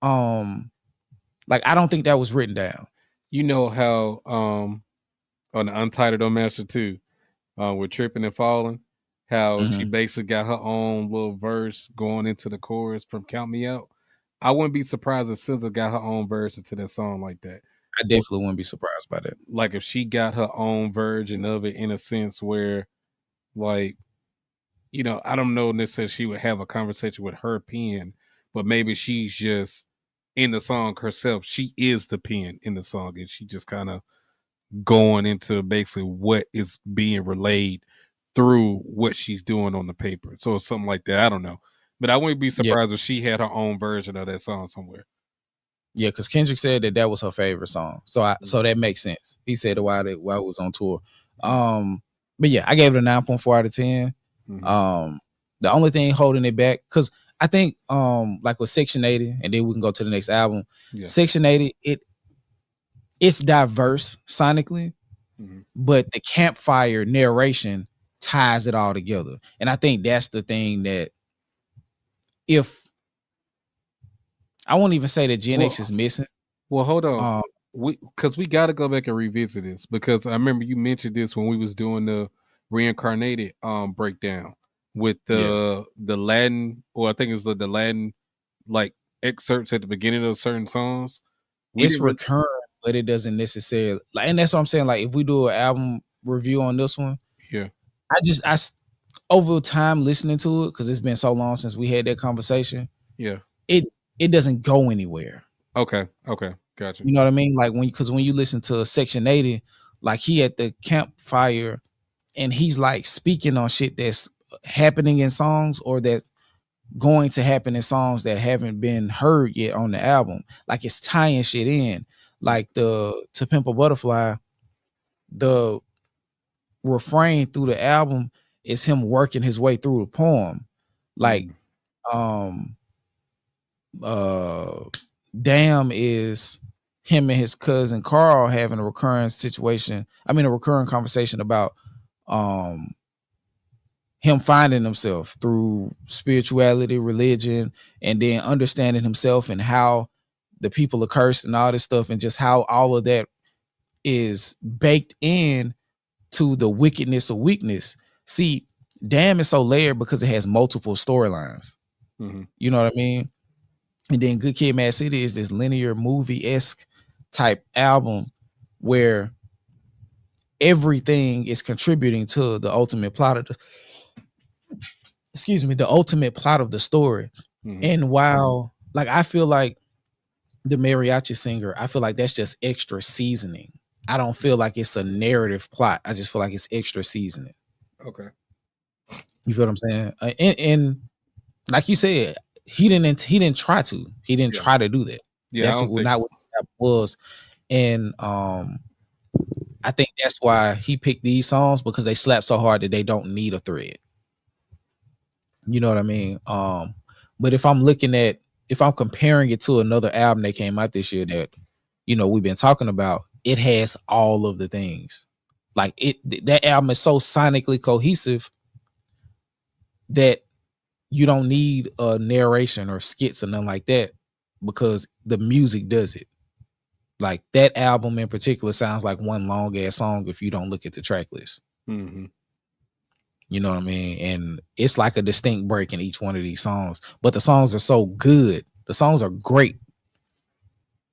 like I don't think that was written down. You know how on the Untitled on Master 2, with Tripping and Falling, how she basically got her own little verse going into the chorus from Count Me Out. I wouldn't be surprised if SZA got her own verse into that song like that. I definitely wouldn't be surprised by that. Like if she got her own version of it in a sense where, like, I don't know necessarily she would have a conversation with her pen, but maybe she's just in the song herself. She is the pen in the song, and she just kind of going into basically what is being relayed through what she's doing on the paper. So it's something like that. I don't know. But I wouldn't be surprised if she had her own version of that song somewhere. Yeah, because Kendrick said that was her favorite song. So so that makes sense. He said it while it was on tour. But yeah, I gave it a 9.4 out of 10. The only thing holding it back, because I think like with Section 80, and then we can go to the next album. Section 80, it's diverse sonically, but the campfire narration ties it all together. And I think that's the thing that, if I won't even say that GNX is missing. Well, hold on. Because we got to go back and revisit this, because I remember you mentioned this when we was doing the Reincarnated breakdown with the Latin, or I think it's the Latin like excerpts at the beginning of certain songs. It's recurring, but it doesn't necessarily like, and that's what I'm saying. Like if we do an album review on this one, I over time listening to it, because it's been so long since we had that conversation. It doesn't go anywhere. Okay, gotcha. You know what I mean? Like when you listen to Section 80, like he at the campfire and he's like speaking on shit that's happening in songs, or that's going to happen in songs that haven't been heard yet on the album. Like it's tying shit in. Like To Pimp a Butterfly, the refrain through the album is him working his way through the poem. Like Damn is him and his cousin Carl having a recurring conversation about him finding himself through spirituality, religion, and then understanding himself and how the people are cursed and all this stuff, and just how all of that is baked in to the wickedness of weakness. See, Damn is so layered because it has multiple storylines. You know what I mean? And then Good Kid, Mad City is this linear movie-esque type album where everything is contributing to the ultimate plot of the ultimate plot of the story. And while like I feel like the mariachi singer, I feel like that's just extra seasoning. I don't feel like it's a narrative plot. I just feel like it's extra seasoning. Okay. You feel what I'm saying? And like you said, he didn't try to. He didn't try to do that. That's not what this album was. And I think that's why he picked these songs, because they slap so hard that they don't need a thread. You know what I mean? But if I'm comparing it to another album that came out this year that, we've been talking about, it has all of the things. Like that album is so sonically cohesive that you don't need a narration or skits or nothing like that because the music does it. Like that album in particular sounds like one long ass song if you don't look at the track list. Mm-hmm. You know what I mean? And it's like a distinct break in each one of these songs, but the songs are so good. The songs are great.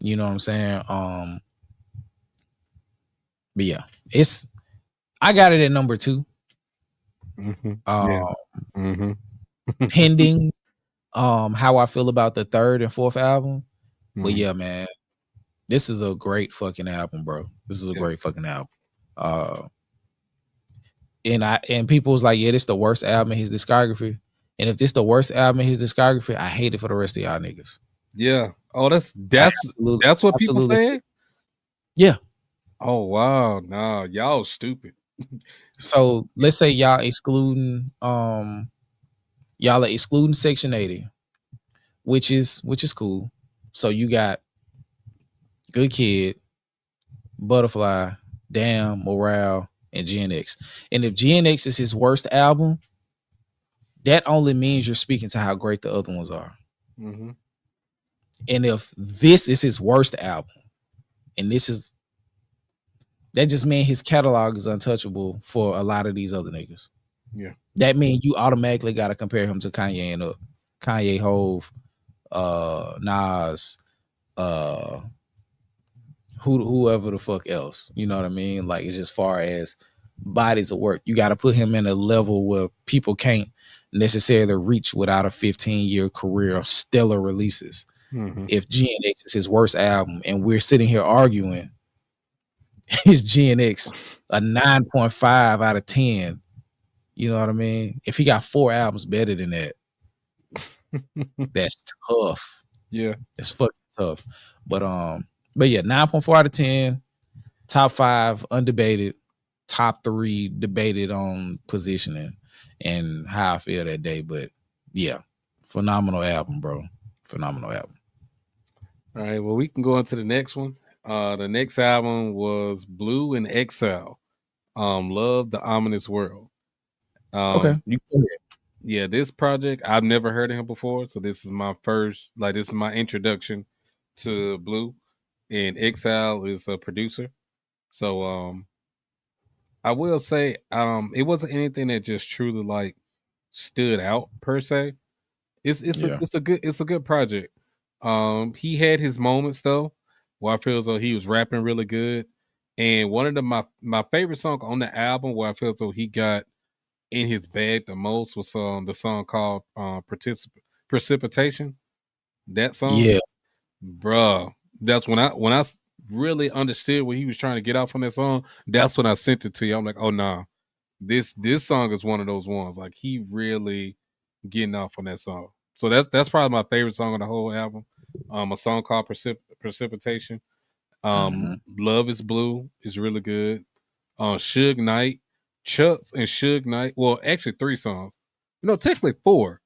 You know what I'm saying? But yeah, I got it at number 2. Mm-hmm. Yeah. Mm-hmm. Pending how I feel about the 3rd and 4th album. But yeah, man, this is a great fucking album, bro. This is a great fucking album. And people was like, yeah, this the worst album in his discography. And if this the worst album in his discography, I hate it for the rest of y'all niggas. Yeah. Oh, that's what people saying? Yeah. Oh wow. Nah, y'all stupid. So let's say y'all excluding Section 80, which is cool. So you got Good Kid, Butterfly, Damn, Morale, and GNX. And if GNX is his worst album, that only means you're speaking to how great the other ones are. Mm-hmm. And if this is his worst album, and that just means his catalog is untouchable for a lot of these other niggas. Yeah. That means you automatically got to compare him to Kanye and Kanye, Hove, Nas, whoever the fuck else. You know what I mean? Like, it's just far as bodies of work. You got to put him in a level where people can't necessarily reach without a 15-year career of stellar releases. Mm-hmm. If GNX is his worst album and we're sitting here arguing, is GNX a 9.5 out of 10? You know what I mean? If he got 4 albums better than that, that's tough. Yeah. It's fucking tough. But yeah, 9.4 out of 10, top 5 undebated, top 3 debated on positioning and how I feel that day. But yeah, phenomenal album, bro. Phenomenal album. All right, well, we can go on to the next one. The next album was Blue and Exile. Love the Ominous World. Okay. Yeah, this project, I've never heard of him before. So this is my first, this is my introduction to Blue. And Exile is a producer. So I will say, it wasn't anything that just truly stood out per se. It's a good project. He had his moments though, where I feel as though he was rapping really good. And one of my favorite song on the album where I feel as though he got in his bag the most was the song called Precipitation. That song, yeah, bruh. That's when I really understood what he was trying to get out from that song. That's when I sent it to you. I'm like, oh nah, this song is one of those ones. Like he really getting off on that song. So that's probably my favorite song on the whole album. A song called Precipitation. Love is Blue is really good. Suge Knight, Chucks and Suge Knight. Well, actually 3 songs. Technically 4.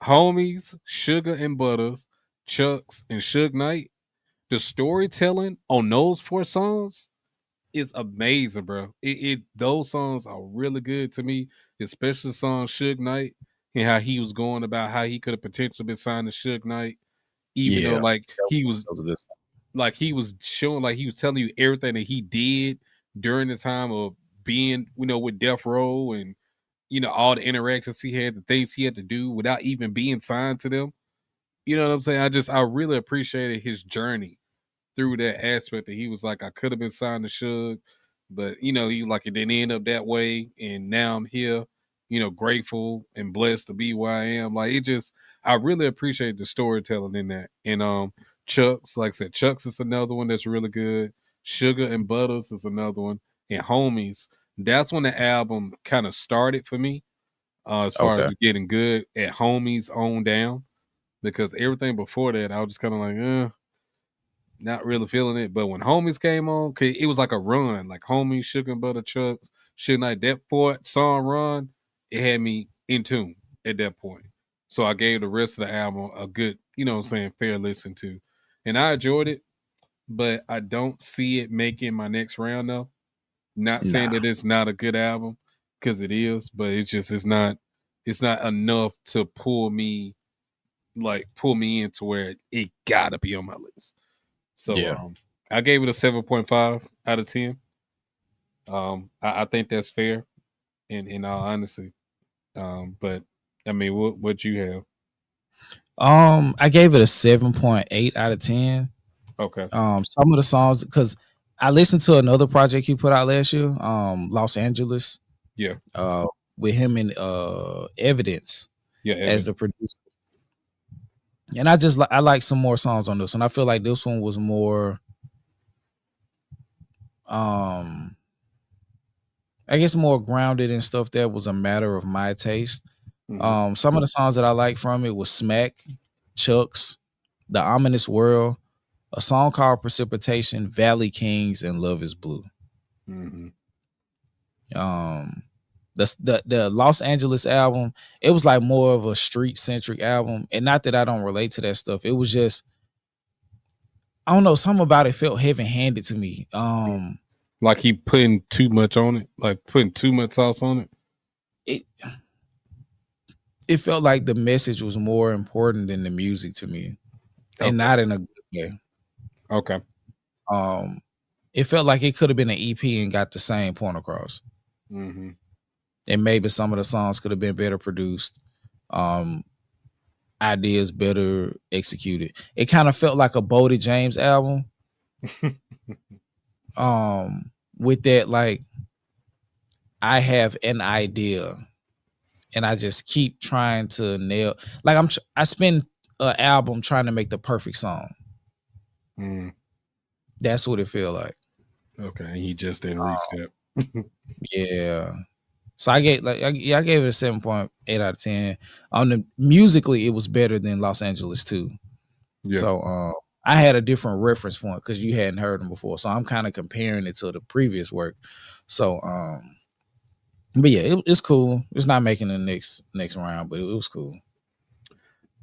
Homies, Sugar and Butters, Chucks and Suge Knight. The storytelling on those 4 songs is amazing, bro. Those songs are really good to me, especially the song Suge Knight and how he was going about how he could have potentially been signed to Suge Knight, even though he was showing, he was telling you everything that he did during the time of being, with Death Row and all the interactions he had, the things he had to do without even being signed to them. You know what I'm saying? I really appreciated his journey through that aspect that he was like, I could have been signed to Suge, but he it didn't end up that way, and now I'm here, grateful and blessed to be where I am. I really appreciate the storytelling in that. And Chucks, like I said, Chucks is another one that's really good. Sugar and Butters is another one, and Homies. That's when the album kind of started for me, as far as getting good at Homies on down, because everything before that I was just kind of like, not really feeling it. But when Homies came on, it was like a run, like Homies, Sugar and Butter, Chucks, Suge Knight, that fourth song run, it had me in tune at that point. So I gave the rest of the album a good, you know what I'm saying, fair listen to. And I enjoyed it, but I don't see it making my next round though. Not saying Nah. that it's not a good album, because it is, but it's not enough to pull me into where it gotta be on my list. So Yeah. I gave it a 7.5 out of 10. I think that's fair in all honesty. But I mean, what you have? I gave it a 7.8 out of 10. Okay. Some of the songs, because I listened to another project he put out last year, Los Angeles, Yeah. with him and Evidence Yeah. as the producer. And I like some more songs on this one. I feel like this one was more I guess more grounded and stuff that was a matter of my taste. Some of the songs that I like from it was Smack, Chucks, The Ominous World, a song called Precipitation, Valley Kings, and Love is Blue. Mm-hmm. The Los Angeles album, it was like more of a street centric album. And not that I don't relate to that stuff. It was just, I don't know, something about it felt heavy handed to me. Like he putting too much on it, like putting too much sauce on it. It felt like the message was more important than the music to me. Okay. And not in a good way. Okay. It felt like it could have been an EP and got the same point across. Mm-hmm. And maybe some of the songs could have been better produced, ideas better executed. It kind of felt like a Bodie James album. With that, like, I have an idea and I just keep trying to nail, like I spend an album trying to make the perfect song. That's what it feel like. Okay, he just didn't reach that. Yeah. So I gave it a 7.8 out of 10. On the musically, it was better than Los Angeles too. Yeah. So I had a different reference point because you hadn't heard them before. So I'm kind of comparing it to the previous work. So but yeah, it's cool. It's not making the next round, but it was cool.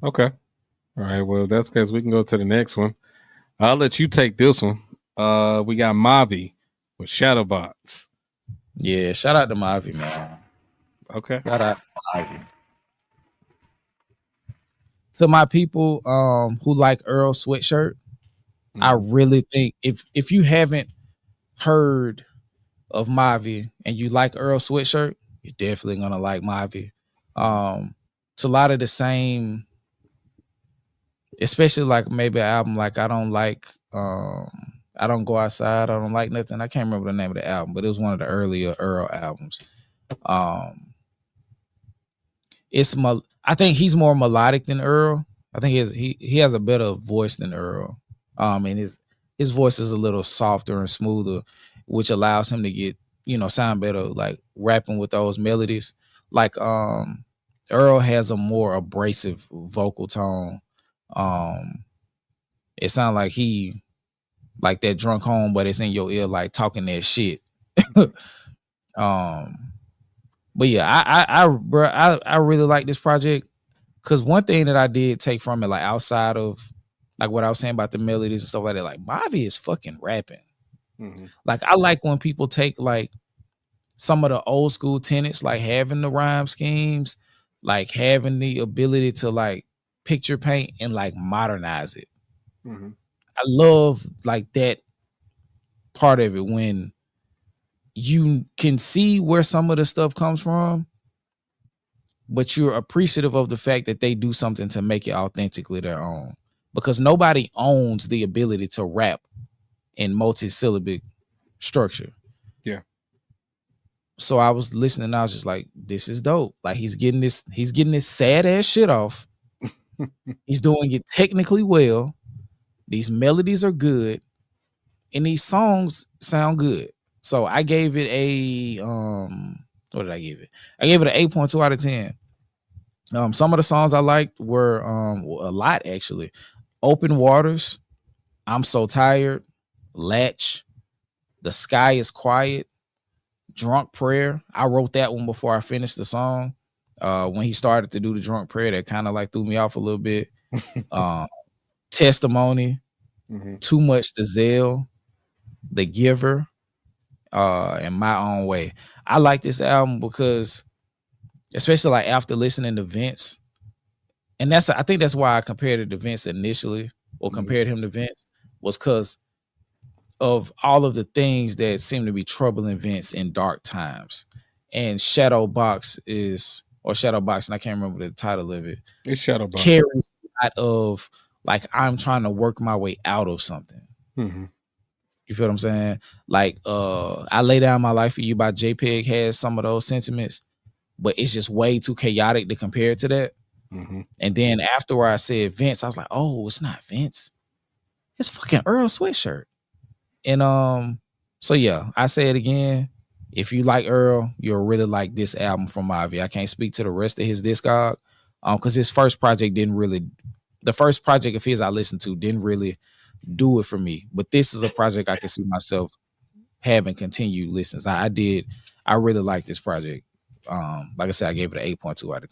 Okay. All right. Well, that's because we can go to the next one. I'll let you take this one. We got Mavi with Shadowbox. Yeah, shout out to Mavi, man. Okay. Shout out to Mavi. To my people who like Earl Sweatshirt, I really think if you haven't heard of Mavi and you like Earl Sweatshirt, you're definitely gonna like Mavi. It's a lot of the same, especially like maybe an album like I Don't Go Outside, I Don't Like Nothing. I can't remember the name of the album, but it was one of the earlier Earl albums. I think he's more melodic than Earl. I think he has a better voice than Earl. And his voice is a little softer and smoother, which allows him to get, sound better, like rapping with those melodies. Like Earl has a more abrasive vocal tone. It sounds like he like that drunk home, but it's in your ear, like talking that shit. But yeah, I really like this project because one thing that I did take from it, like outside of like what I was saying about the melodies and stuff like that, like Mavi is fucking rapping. Mm-hmm. Like I like when people take like some of the old school tenets, like having the rhyme schemes, like having the ability to like picture paint and like modernize it. Mm-hmm. I love like that part of it when you can see where some of the stuff comes from, but you're appreciative of the fact that they do something to make it authentically their own. Because nobody owns the ability to rap in multi-syllabic structure. Yeah. So I was listening and I was just like, this is dope. Like he's getting this sad ass shit off. He's doing it technically well. These melodies are good. And these songs sound good. So I gave it a what did I give it? I gave it an 8.2 out of 10. Some of the songs I liked were a lot actually. Open Waters, I'm So Tired, Latch, The Sky Is Quiet, Drunk Prayer. I wrote that one before I finished the song. When he started to do the drunk prayer, that kind of like threw me off a little bit. Testimony, Too Much to Zeal, The Giver, and My Own Way. I like this album because, especially like after listening to Vince, and I think that's why I compared it to Vince initially, or compared him to Vince, was because of all of the things that seem to be troubling Vince in dark times. And Shadowbox, and I can't remember the title of it. It's Shadowbox. Carries a lot of like, I'm trying to work my way out of something. You feel what I'm saying? Like, I Lay Down My Life for You by JPEG has some of those sentiments, but it's just way too chaotic to compare to that. And then after I said Vince, I was like, oh, it's not Vince. It's fucking Earl Sweatshirt. And so yeah, I say it again. If you like Earl, you'll really like this album from Ivy. I can't speak to the rest of his discog, because his first project the first project of his I listened to didn't really do it for me. But this is a project I can see myself having continued listens. I really like this project. Like I said, I gave it an 8.2 out of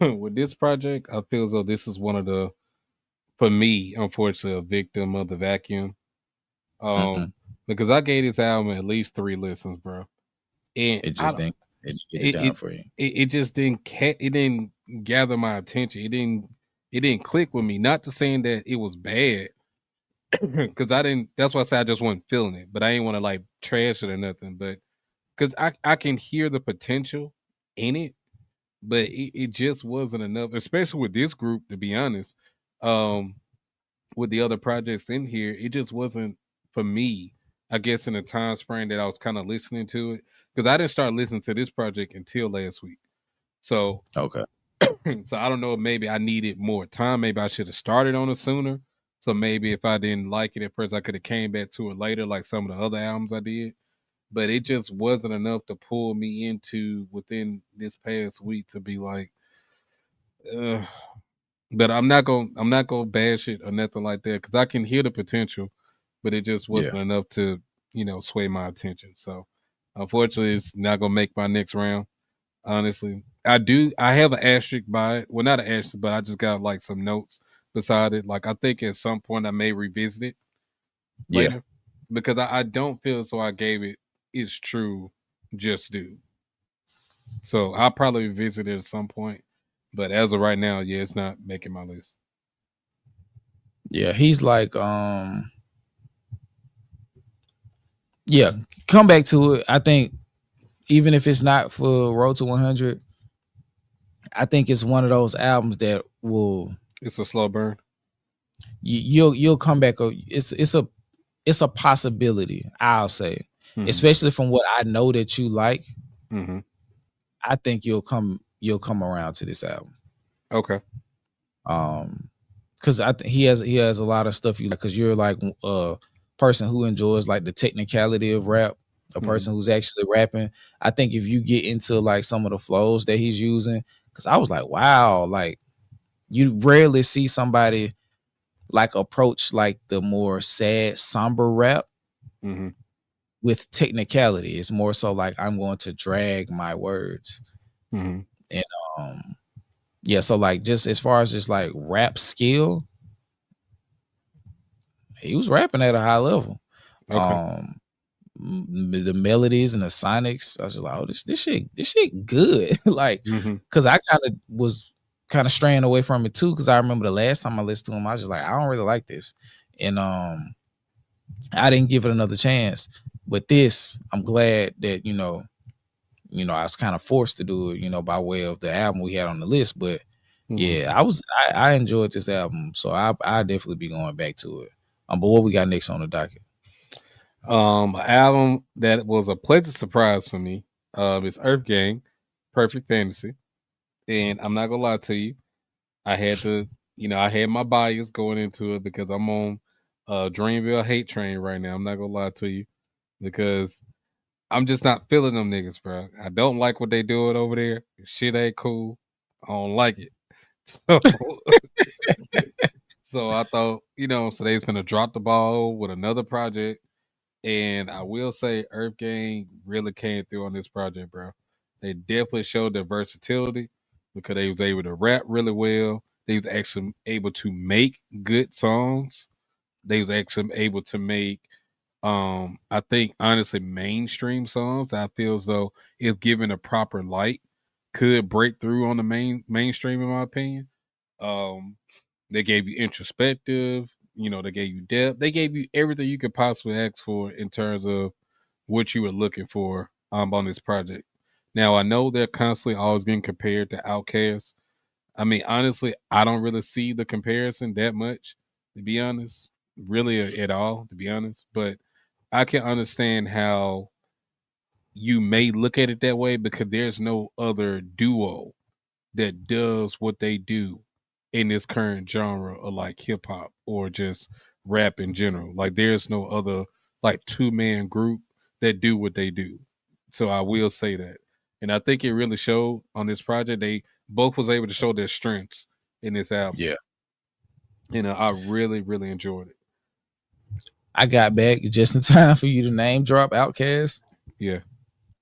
10. With this project, I feel as though this is one of the, for me, unfortunately, a victim of the vacuum. Because I gave this album at least 3 listens, bro. And it just didn't get it done for you. It just didn't gather my attention. It didn't click with me. Not to saying that it was bad, because that's why I said I just wasn't feeling it. But I ain't want to like trash it or nothing. But because I can hear the potential in it, but it just wasn't enough, especially with this group, to be honest. With the other projects in here, it just wasn't for me. I guess in the time frame that I was kind of listening to it, because I didn't start listening to this project until last week. So okay. So I don't know, maybe I needed more time. Maybe I should have started on it sooner. So maybe if I didn't like it at first, I could have came back to it later, like some of the other albums I did. But it just wasn't enough to pull me into within this past week to be like, but I'm not gonna bash it or nothing like that, because I can hear the potential, but it just wasn't enough to, sway my attention. So unfortunately, it's not gonna make my next round. Honestly, I have an asterisk by it. Well, not an asterisk, but I just got like some notes beside it. Like, I think at some point I may revisit it later, because I don't feel so I gave it its true just due. So I'll probably revisit it at some point. But as of right now, it's not making my list. Yeah, he's like, come back to it. I think even if it's not for Road to 100, I think it's one of those albums that will. It's a slow burn. You'll come back. It's a possibility, I'll say, especially from what I know that you like. I think you'll come around to this album. Okay. Because I think he has a lot of stuff you like, because you're like a person who enjoys like the technicality of rap, a person who's actually rapping. I think if you get into like some of the flows that he's using, because I was like, wow, like you rarely see somebody like approach like the more sad, somber rap with technicality. It's more so like, I'm going to drag my words. And so like, just as far as just like rap skill, he was rapping at a high level. Okay. The melodies and the sonics, I was just like, oh, this shit good. Like, because I was kind of straying away from it too, because I remember the last time I listened to him, I was just like, I don't really like this. And I didn't give it another chance. But this, I'm glad that, I was kind of forced to do it, by way of the album we had on the list. But I enjoyed this album, so I definitely be going back to it. But what we got next on the docket? An album that was a pleasant surprise for me. It's Earth Gang, Perfect Fantasy. And I'm not gonna lie to you, I had to, I had my bias going into it, because I'm on Dreamville hate train right now. I'm not gonna lie to you, because I'm just not feeling them niggas, bro. I don't like what they doing over there. Shit ain't cool. I don't like it. So I thought, so they was gonna drop the ball with another project, And I will say Earth Gang really came through on this project, bro. They definitely showed their versatility because they was able to rap really well. They was actually able to make good songs. They was actually able to make I think honestly mainstream songs. I feel as though if given a proper light could break through on the mainstream in my opinion. Um they gave you introspective, they gave you depth. They gave you everything you could possibly ask for in terms of what you were looking for on this project. Now I know they're constantly always getting compared to Outkast. I mean, honestly, I don't really see the comparison that much, to be honest, really at all, to be honest. But I can understand how you may look at it that way because there's no other duo that does what they do in this current genre of like hip hop or just rap in general. Like there's no other like two-man group that do what they do. So I will say that. And I think it really showed on this project. They both was able to show their strengths in this album. Yeah. And I really, really enjoyed it. I got back just in time for you to name drop Outkast. Yeah.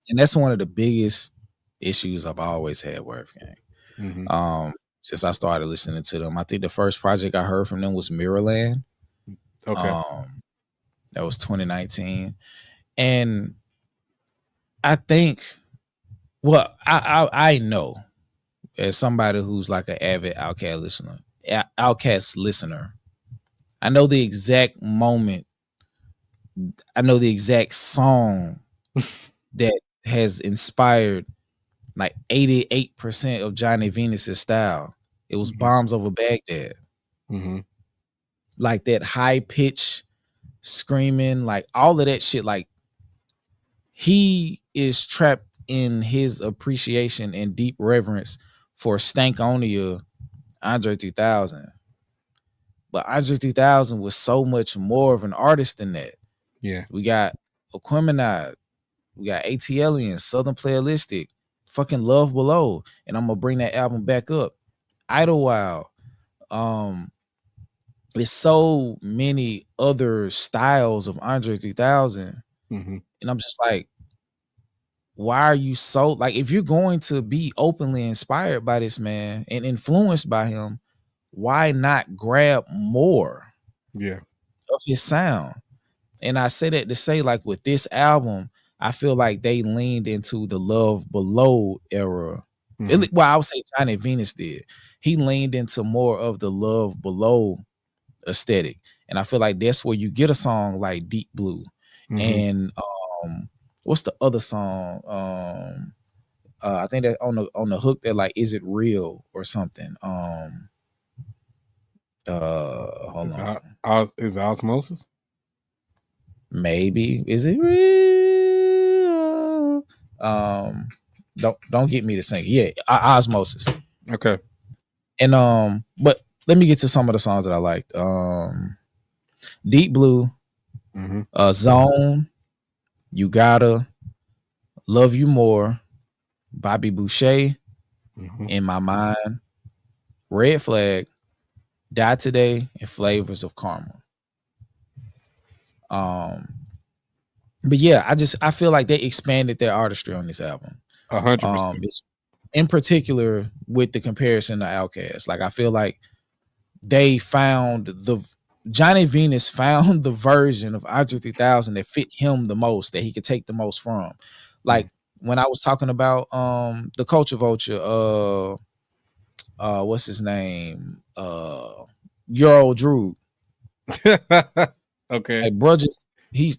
And that's one of the biggest issues I've always had with Earth Gang. Mm-hmm. Since I started listening to them. I think the first project I heard from them was Mirrorland. Okay. That was 2019. And I think, well, I know as somebody who's like an avid Outkast listener, I know the exact moment, I know the exact song that has inspired like 88% of Johnny Venus's style. It was Bombs Over Baghdad. Mm-hmm. Like that high pitch screaming, like all of that shit. Like he is trapped in his appreciation and deep reverence for Stankonia Andre 3000. But Andre 3000 was so much more of an artist than that. Yeah. We got Aquemini, we got ATLian, Southern Playalistic, fucking Love Below, and I'm gonna bring that album back up. Idlewild. There's so many other styles of Andre 3000. Mm-hmm. And I'm just like, why are you so like, if you're going to be openly inspired by this man and influenced by him, why not grab more of his sound? And I say that to say, like, with this album, I feel like they leaned into the Love Below era. Mm-hmm. Well, I would say Johnny Venus did. He leaned into more of the Love Below aesthetic. And I feel like that's where you get a song like Deep Blue. Mm-hmm. And what's the other song? I think that on the hook they're like, Is It Real or something? Hold on. Is Osmosis? Maybe. Is it real? Don't get me to sing. Yeah, Osmosis. Okay. And but let me get to some of the songs that I liked. Deep Blue, Zone, You Gotta, Love You More, Bobby Boucher, In My Mind, Red Flag, Die Today, and Flavors of Karma. But yeah, I feel like they expanded their artistry on this album. 100%. In particular with the comparison to Outkast. Like I feel like they found Johnny Venus found the version of Andre 3000 that fit him the most, that he could take the most from. Like when I was talking about the Culture Vulture, what's his name? Euro Drew. Okay. Like bro, he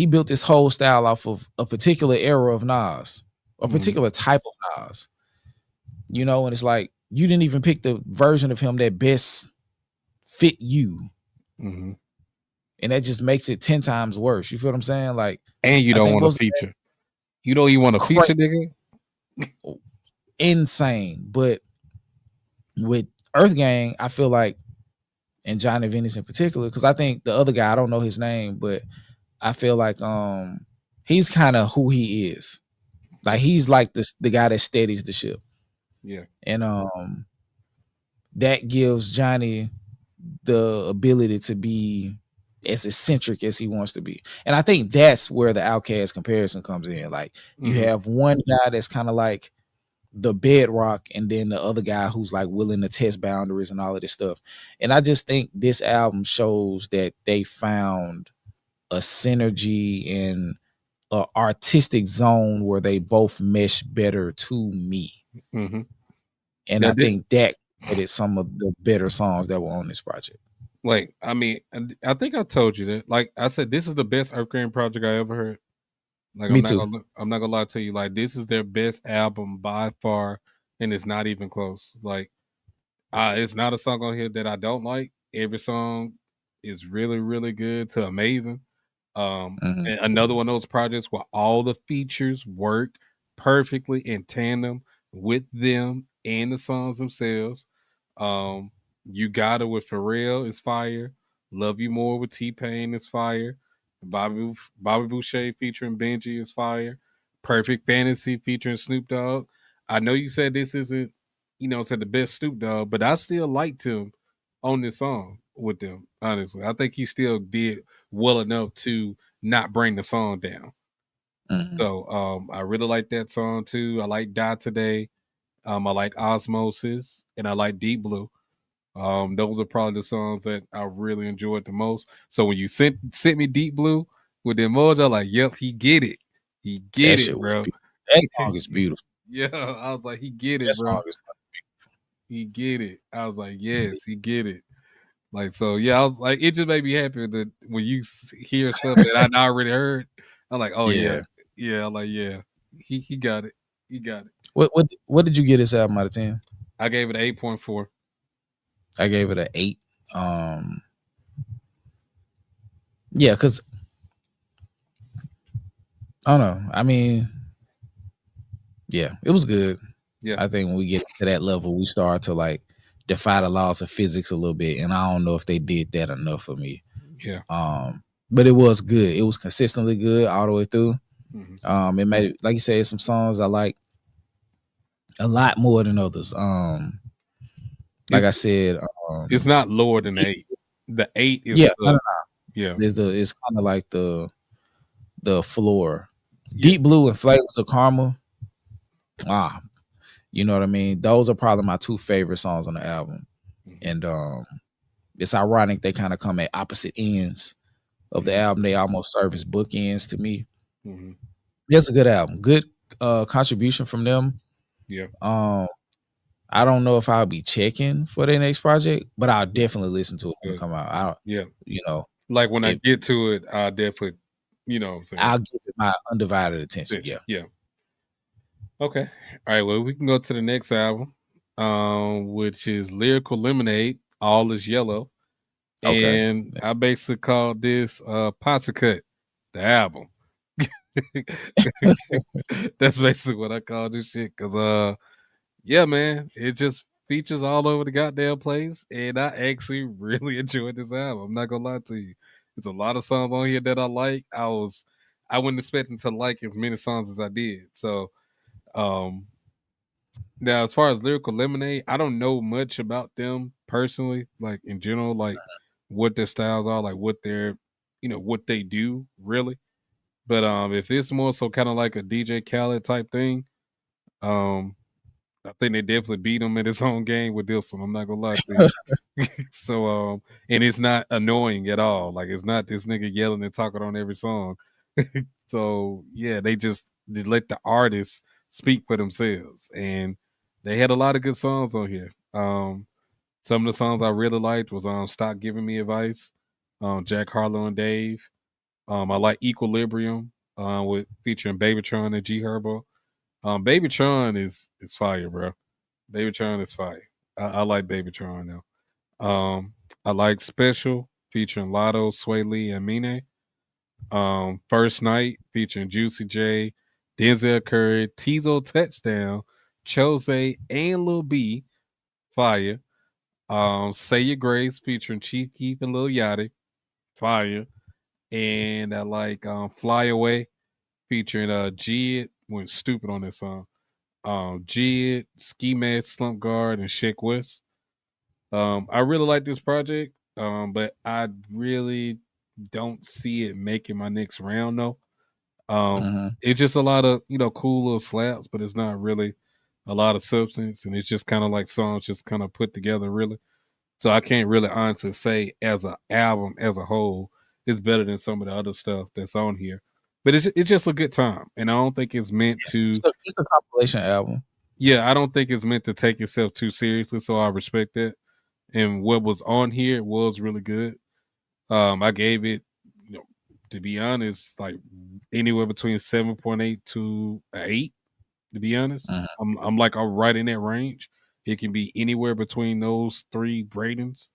built this whole style off of a particular era of Nas, a particular type of Nas. You know, and it's like you didn't even pick the version of him that best fit you. And that just makes it 10 times worse. You feel what I'm saying? Like, and you don't want to feature. You don't even want to feature, nigga. Insane. But with Earth Gang, I feel like, and Johnny Venus in particular, because I think the other guy, I don't know his name, but I feel like he's kind of who he is. Like he's like the guy that steadies the ship. Yeah. And that gives Johnny the ability to be as eccentric as he wants to be. And I think that's where the Outkast comparison comes in. Like you have one guy that's kind of like the bedrock, and then the other guy who's like willing to test boundaries and all of this stuff. And I just think this album shows that they found a synergy in an artistic zone where they both mesh better to me. Mm-hmm. And I think that created some of the better songs that were on this project. Like, I mean, I think I told you that. Like I said, this is the best Earth Gang project I ever heard. Like, Me I'm too. not gonna lie to you. Like, this is their best album by far, and it's not even close. Like, it's not a song on here that I don't like. Every song is really, really good to amazing. And another one of those projects where all the features work perfectly in tandem with them and the songs themselves. You Got It with Pharrell is fire. Love You More with T-Pain is fire. Bobby Boucher featuring Benji is fire. Perfect Fantasy featuring Snoop Dogg. I know you said this isn't, said the best Snoop Dogg, but I still liked him on this song with them. Honestly, I think he still did well enough to not bring the song down. So I really like that song too. I like Die Today. I like Osmosis, and I like Deep Blue. Those are probably the songs that I really enjoyed the most. So when you sent me Deep Blue with the emoji, I'm like, yep, he get it. He get it, bro. That song is beautiful. Yeah, I was like, he get it, that bro. Song is beautiful. He get it. I was like, yes, he get it. Like, so yeah, I was like, it just made me happy that when you hear stuff that I already heard, I'm like, oh yeah. I'm like, yeah, he got it. He got it. What did you get this album out of 10? I gave it an 8.4. I gave it an 8. Yeah, because I don't know. I mean, yeah, it was good. Yeah. I think when we get to that level, we start to like defy the laws of physics a little bit. And I don't know if they did that enough for me. Yeah. But it was good. It was consistently good all the way through. Mm-hmm. It made it, like you said, some songs I like a lot more than others. Like I said, it's not lower than 8. The 8 is yeah. It's kind of like the floor. Yeah. Deep Blue and Flavors of Karma. You know what I mean? Those are probably my 2 favorite songs on the album. And it's ironic they kind of come at opposite ends of the album. They almost serve as bookends to me. It's a good album. Good contribution from them. Yeah. I don't know if I'll be checking for their next project, but I'll definitely listen to it when it come out. Like when I get to it, I'll definitely, I'll give it my undivided attention. Yeah. Okay. All right. Well, we can go to the next album, which is Lyrical Lemonade. All is Yellow. Okay. And I basically called this Cut, the album. That's basically what I call this shit. Cause yeah, man, it just features all over the goddamn place. And I actually really enjoyed this album. I'm not gonna lie to you. There's a lot of songs on here that I like. I wasn't expecting to like as many songs as I did. So now as far as Lyrical Lemonade, I don't know much about them personally, like in general, like what their styles are, like what they're what they do really. But if it's more so kind of like a DJ Khaled type thing, I think they definitely beat him in his own game with this one. I'm not gonna lie to you. So and it's not annoying at all. Like it's not this nigga yelling and talking on every song. So yeah, they let the artists speak for themselves, and they had a lot of good songs on here. Some of the songs I really liked was "Stop Giving Me Advice," Jack Harlow and Dave. I like "Equilibrium" with featuring Babytron and G Herbo. Babytron is fire, bro. Babytron is fire. I like Babytron now. I like Special featuring Lotto, Sway Lee, and Mine. First Night featuring Juicy J, Denzel Curry, Tizo Touchdown, Chose, and Lil B. Fire. Say Your Grace featuring Chief Keef and Lil Yachty. Fire. And I like Fly Away featuring Jid. Went stupid on this song. Jid, Ski Mask, Slump Guard, and Sheck West. I really like this project, but I really don't see it making my next round though. Mm-hmm. It's just a lot of cool little slaps, but it's not really a lot of substance, and it's just kind of like songs just kind of put together, really. So I can't really honestly say as an album as a whole it's better than some of the other stuff that's on here. But it's just a good time, and I don't think it's meant to. It's a compilation album. Yeah, I don't think it's meant to take itself too seriously. So I respect that. And what was on here was really good. I gave it, to be honest, like anywhere between 7.8 to 8. To be honest, Mm-hmm. I'm like I'm right in that range. It can be anywhere between those three ratings.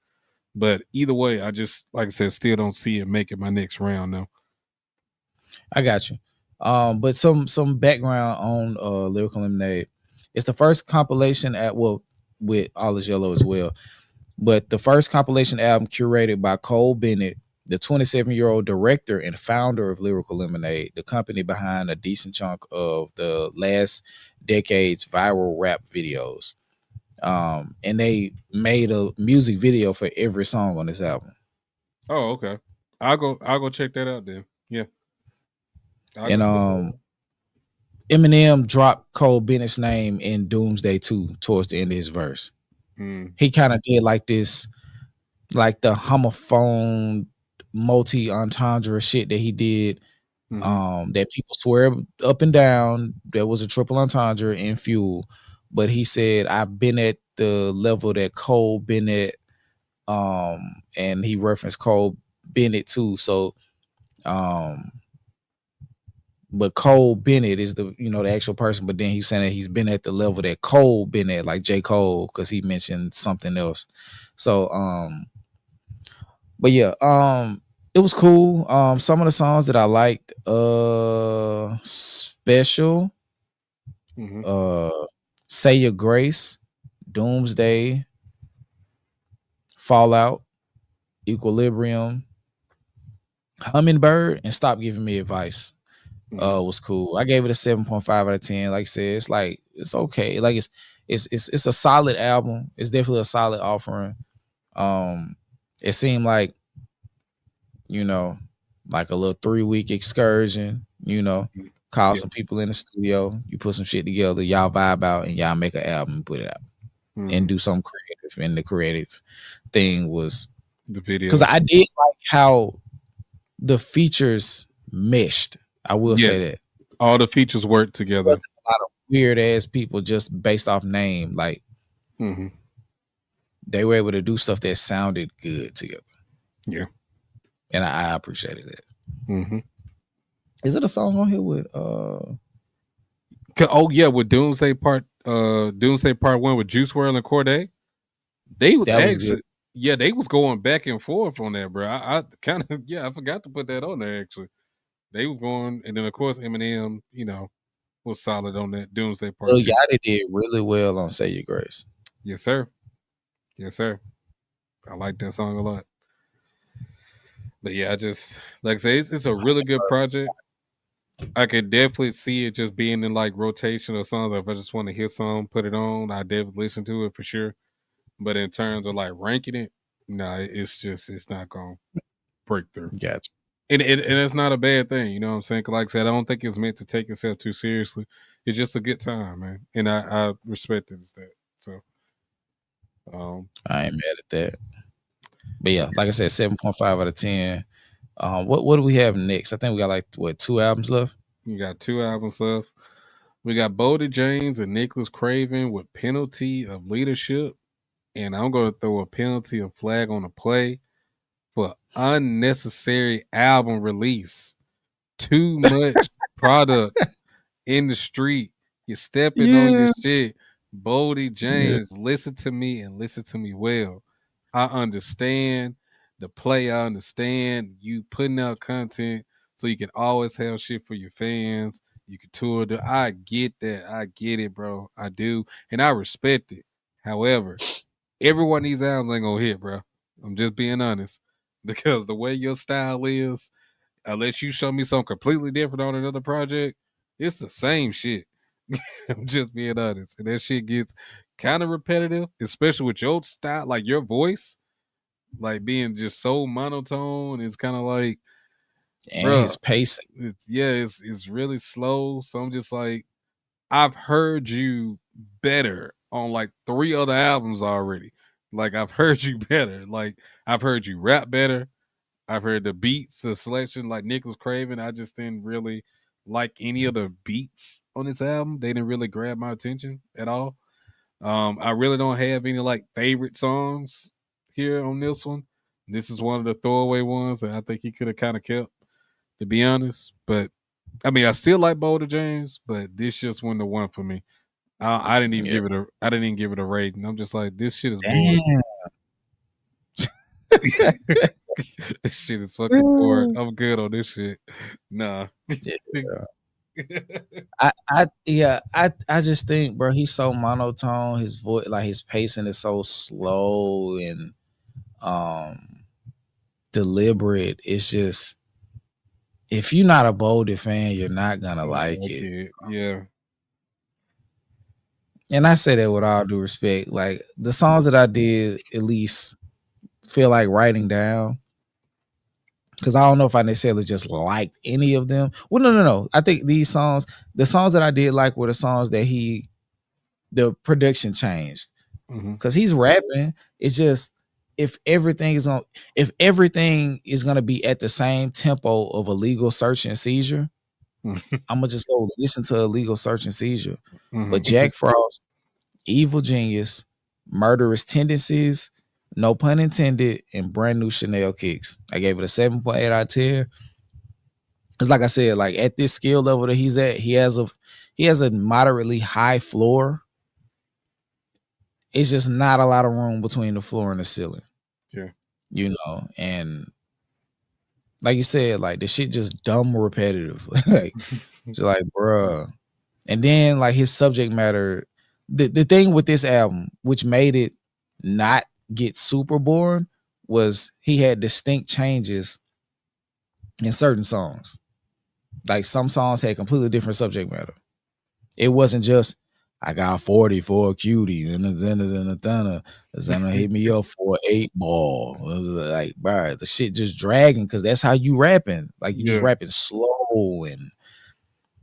But either way, I just like I said, still don't see it making my next round now. I got you. But some background on Lyrical Lemonade. It's the first compilation with All Is Yellow as well. But the first compilation album curated by Cole Bennett, the 27-year-old director and founder of Lyrical Lemonade, the company behind a decent chunk of the last decade's viral rap videos. And they made a music video for every song on this album. Oh, okay. I'll go check that out then. Yeah. And Eminem dropped Cole Bennett's name in Doomsday 2 towards the end of his verse. He kind of did like this, like the homophone multi entendre shit that he did. That people swear up and down there was a triple entendre in Fuel, but he said I've been at the level that Cole Bennett, and he referenced Cole Bennett too. So but Cole Bennett is the actual person, but then he's saying that he's been at the level that Cole been at, like J. Cole, because he mentioned something else. So but yeah, it was cool. Some of the songs that I liked, Special, Say Your Grace, Doomsday, Fallout, Equilibrium, Hummingbird, and Stop Giving Me Advice. Was cool. I gave it a 7.5 out of 10. Like I said, it's okay. Like it's a solid album. It's definitely a solid offering. It seemed like, like a little 3-week excursion, call some people in the studio, you put some shit together, y'all vibe out, and y'all make an album and put it out. And do something creative. And the creative thing was the video. Because I did like how the features meshed. I will say that. All the features work together. There's a lot of weird ass people just based off name. Like they were able to do stuff that sounded good together. Yeah. And I appreciated that. Is it a song on here with with Doomsday Part 1 with Juice WRLD and Cordae? They was actually they was going back and forth on that, bro. I kind of I forgot to put that on there actually. They was going, and then of course Eminem, was solid on that Doomsday Part 2. Yachty did really well on Say Your Grace. Yes, sir. Yes, sir. I like that song a lot. But yeah, I just like I say, it's a really good project. I could definitely see it just being in like rotation or something. If I just want to hear something, put it on, I definitely listen to it for sure. But in terms of like ranking it, it's not gonna break through. Gotcha. And it's not a bad thing, you know what I'm saying? 'Cause like I said, I don't think it's meant to take itself too seriously. It's just a good time, man. And I respect it as that. So I ain't mad at that. But yeah, like I said, 7.5 out of 10. What do we have next? I think we got like 2 albums left. You got 2 albums left. We got Bodie James and Nicholas Craven with Penalty of Leadership. And I'm gonna throw a penalty of flag on the play for unnecessary album release. Too much product in the street. You're stepping on your shit. Bodie James, listen to me and listen to me well. I understand the play. I understand you putting out content so you can always have shit for your fans. You can tour. I get that. I get it, bro. I do. And I respect it. However, every one of these albums ain't gonna hit, bro. I'm just being honest. Because the way your style is, unless you show me something completely different on another project, it's the same shit. I'm just being honest. And that shit gets kind of repetitive, especially with your style, like your voice. like being just so monotone. It's kind of like, And bro, his pacing. it's really slow. So I'm just like, I've heard you better on like 3 other albums already. Like I've heard you better. Like I've heard you rap better. I've heard the beats, the selection, like Nicholas Craven. I just didn't really like any of the beats on this album. They didn't really grab my attention at all. I really don't have any like favorite songs here on this one. This is one of the throwaway ones that I think he could have kind of kept, to be honest. But I mean, I still like Boulder James, but this just wasn't the one for me. I didn't even Yeah. give it a I didn't even give it a rating. I'm just like, this shit is boring. Damn. This shit is fucking boring. I'm good on this shit. Nah. Yeah. I just think, bro, he's so monotone. His voice, like his pacing is so slow and deliberate. It's just, if you're not a Boulder fan, you're not gonna like it. Yeah. And I say that with all due respect. Like the songs that I did at least feel like writing down. Because I don't know if I necessarily just liked any of them. Well, no. I think the songs that I did like were the songs that the production changed. Because he's rapping. It's just, if everything is gonna be at the same tempo of illegal search and seizure, I'm gonna just go listen to illegal search and seizure. But Jack Frost, Evil Genius, Murderous Tendencies, no pun intended, and Brand New Chanel Kicks, I gave it a 7.8 out of 10. Because like I said, like at this skill level that he's at, he has a moderately high floor. It's just not a lot of room between the floor and the ceiling. Yeah. You know, and like you said, like the shit just dumb repetitive. Like it's like, bruh. And then like his subject matter, the thing with this album, which made it not get super boring, was he had distinct changes in certain songs. Like some songs had completely different subject matter. It wasn't just, I got 40 for a cutie, and the Zena hit me up for 8 ball. It was like, bro, the shit just dragging, because that's how you rapping. Like you just rapping slow and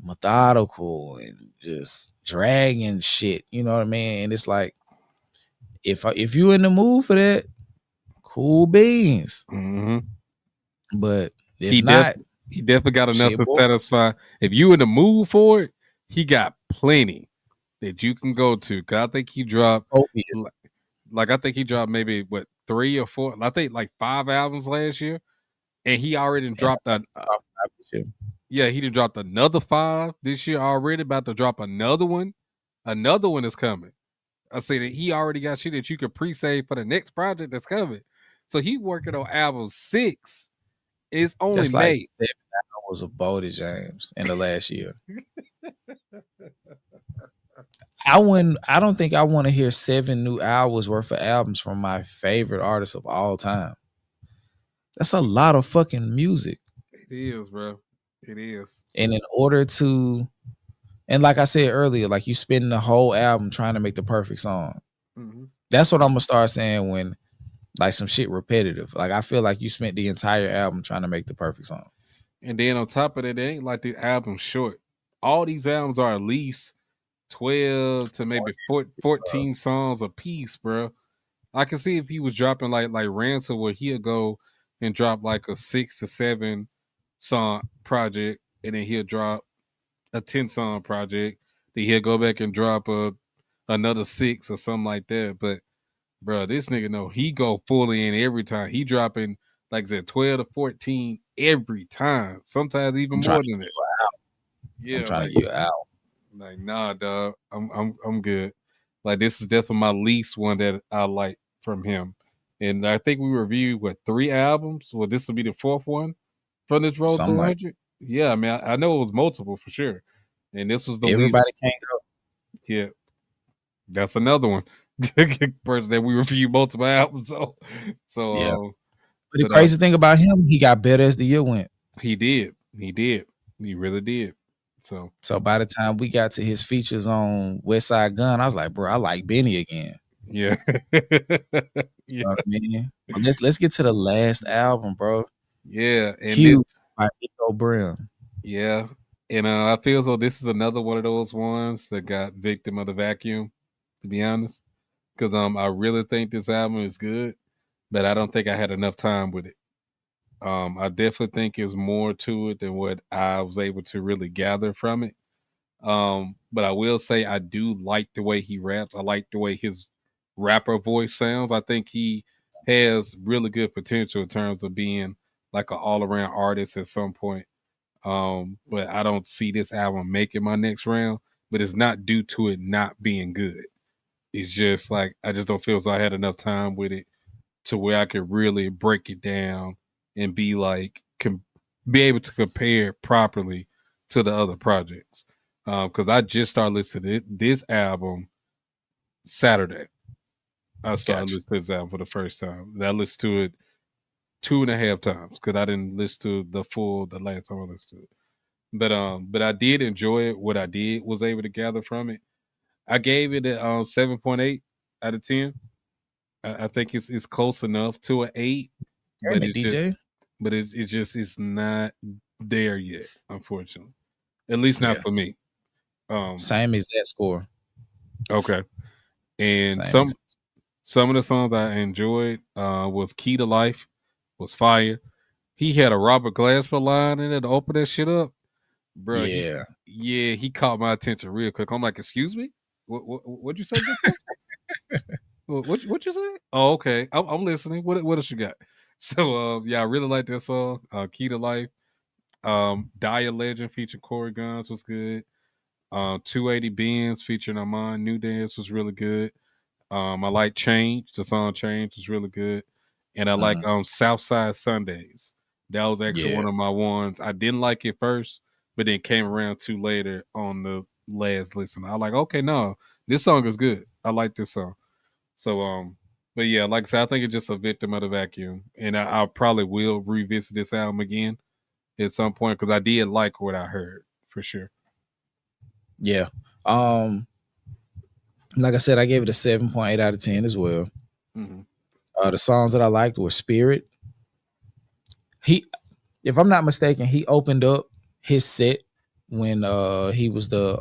methodical and just dragging shit. You know what I mean? And it's like, if you in the mood for that, cool beans. But if he not, he definitely got enough shit, to boy. satisfy. If you in the mood for it, he got plenty that you can go to. Cause I think he dropped like I think he dropped maybe what 3 or 4. I think like 5 albums last year, and he already dropped he done dropped another 5 this year already. About to drop another one. Another one is coming. I say that he already got shit that you could pre-save for the next project that's coming. So he working on album 6. It's only that's May. like 7 hours of Boulder James in the last year. I don't think I want to hear 7 new hours worth of albums from my favorite artist of all time. That's a lot of fucking music. It is, bro. It is. And in order to, and like I said earlier, like you spend the whole album trying to make the perfect song. That's what I'm gonna start saying when like some shit repetitive. Like I feel like you spent the entire album trying to make the perfect song. And then on top of that, it ain't like the album short. All these albums are at least 12 to maybe 14 songs a piece, bro. I can see if he was dropping like Ransom, where he'll go and drop like a 6 to 7 song project, and then he'll drop a 10 song project. Then he'll go back and drop another 6 or something like that. But bro, this nigga know he go fully in every time. He dropping like I said 12 to 14 every time. Sometimes even more than that. Yeah, I'm trying to get you out. Like, nah, dog. I'm good. Like, this is definitely my least one that I like from him. And I think we reviewed 3 albums. Well, this will be the 4th one from this Road 300. Yeah, I mean, I know it was multiple for sure. And this was the Everybody Can't Go. Yeah. That's another one. Person that we reviewed multiple albums. So yeah. But the crazy thing about him, he got better as the year went. He did. He really did. So by the time we got to his features on West Side Gun, I was like, bro, I like Benny again. Yeah. You know what I mean? But let's get to the last album, bro. Yeah. And this, Huge by Nico Brim. yeah. And I feel as though this is another one of those ones that got victim of the vacuum, to be honest. Because I really think this album is good, but I don't think I had enough time with it. I definitely think there's more to it than what I was able to really gather from it. But I will say I do like the way he raps. I like the way his rapper voice sounds. I think he has really good potential in terms of being like an all around artist at some point. But I don't see this album making my next round. But it's not due to it not being good. It's just like I just don't feel as I had enough time with it to where I could really break it down and be like be able to compare it properly to the other projects. Because I just started listening to this album Saturday. I started Gotcha. listening to this album for the first time. And I listened to it 2.5 times because I didn't listen to the last time I listened to it. But I did enjoy it. What I did was able to gather from it. I gave it a 7.8 out of 10. I think it's close enough to an 8, Damn but it, it's just DJ. it's not there yet, unfortunately. At least not Yeah. for me. Same as that score. Okay. And Same as some of the songs I enjoyed was Key to Life, was fire. He had a Robert Glasper line in it to open that shit up. Bro, yeah. he caught my attention real quick. I'm like, excuse me? What'd you say before? What you say? Oh, okay. I'm listening. What else you got? So yeah, I really like that song. Key to Life. Dire Legend featuring Corey Guns was good. 280 Benz featuring Armand New Dance was really good. I like Change. The song Change was really good. And I like Southside Sundays. That was actually Yeah. one of my ones. I didn't like it first, but then came around to later on the last listen. I was like, okay, no, this song is good. I like this song. So but yeah, like I said, I think it's just a victim of the vacuum. And I probably will revisit this album again at some point because I did like what I heard for sure. Yeah. Like I said, I gave it a 7.8 out of 10 as well. Mm-hmm. The songs that I liked were Spirit. He, if I'm not mistaken, he opened up his set when he was the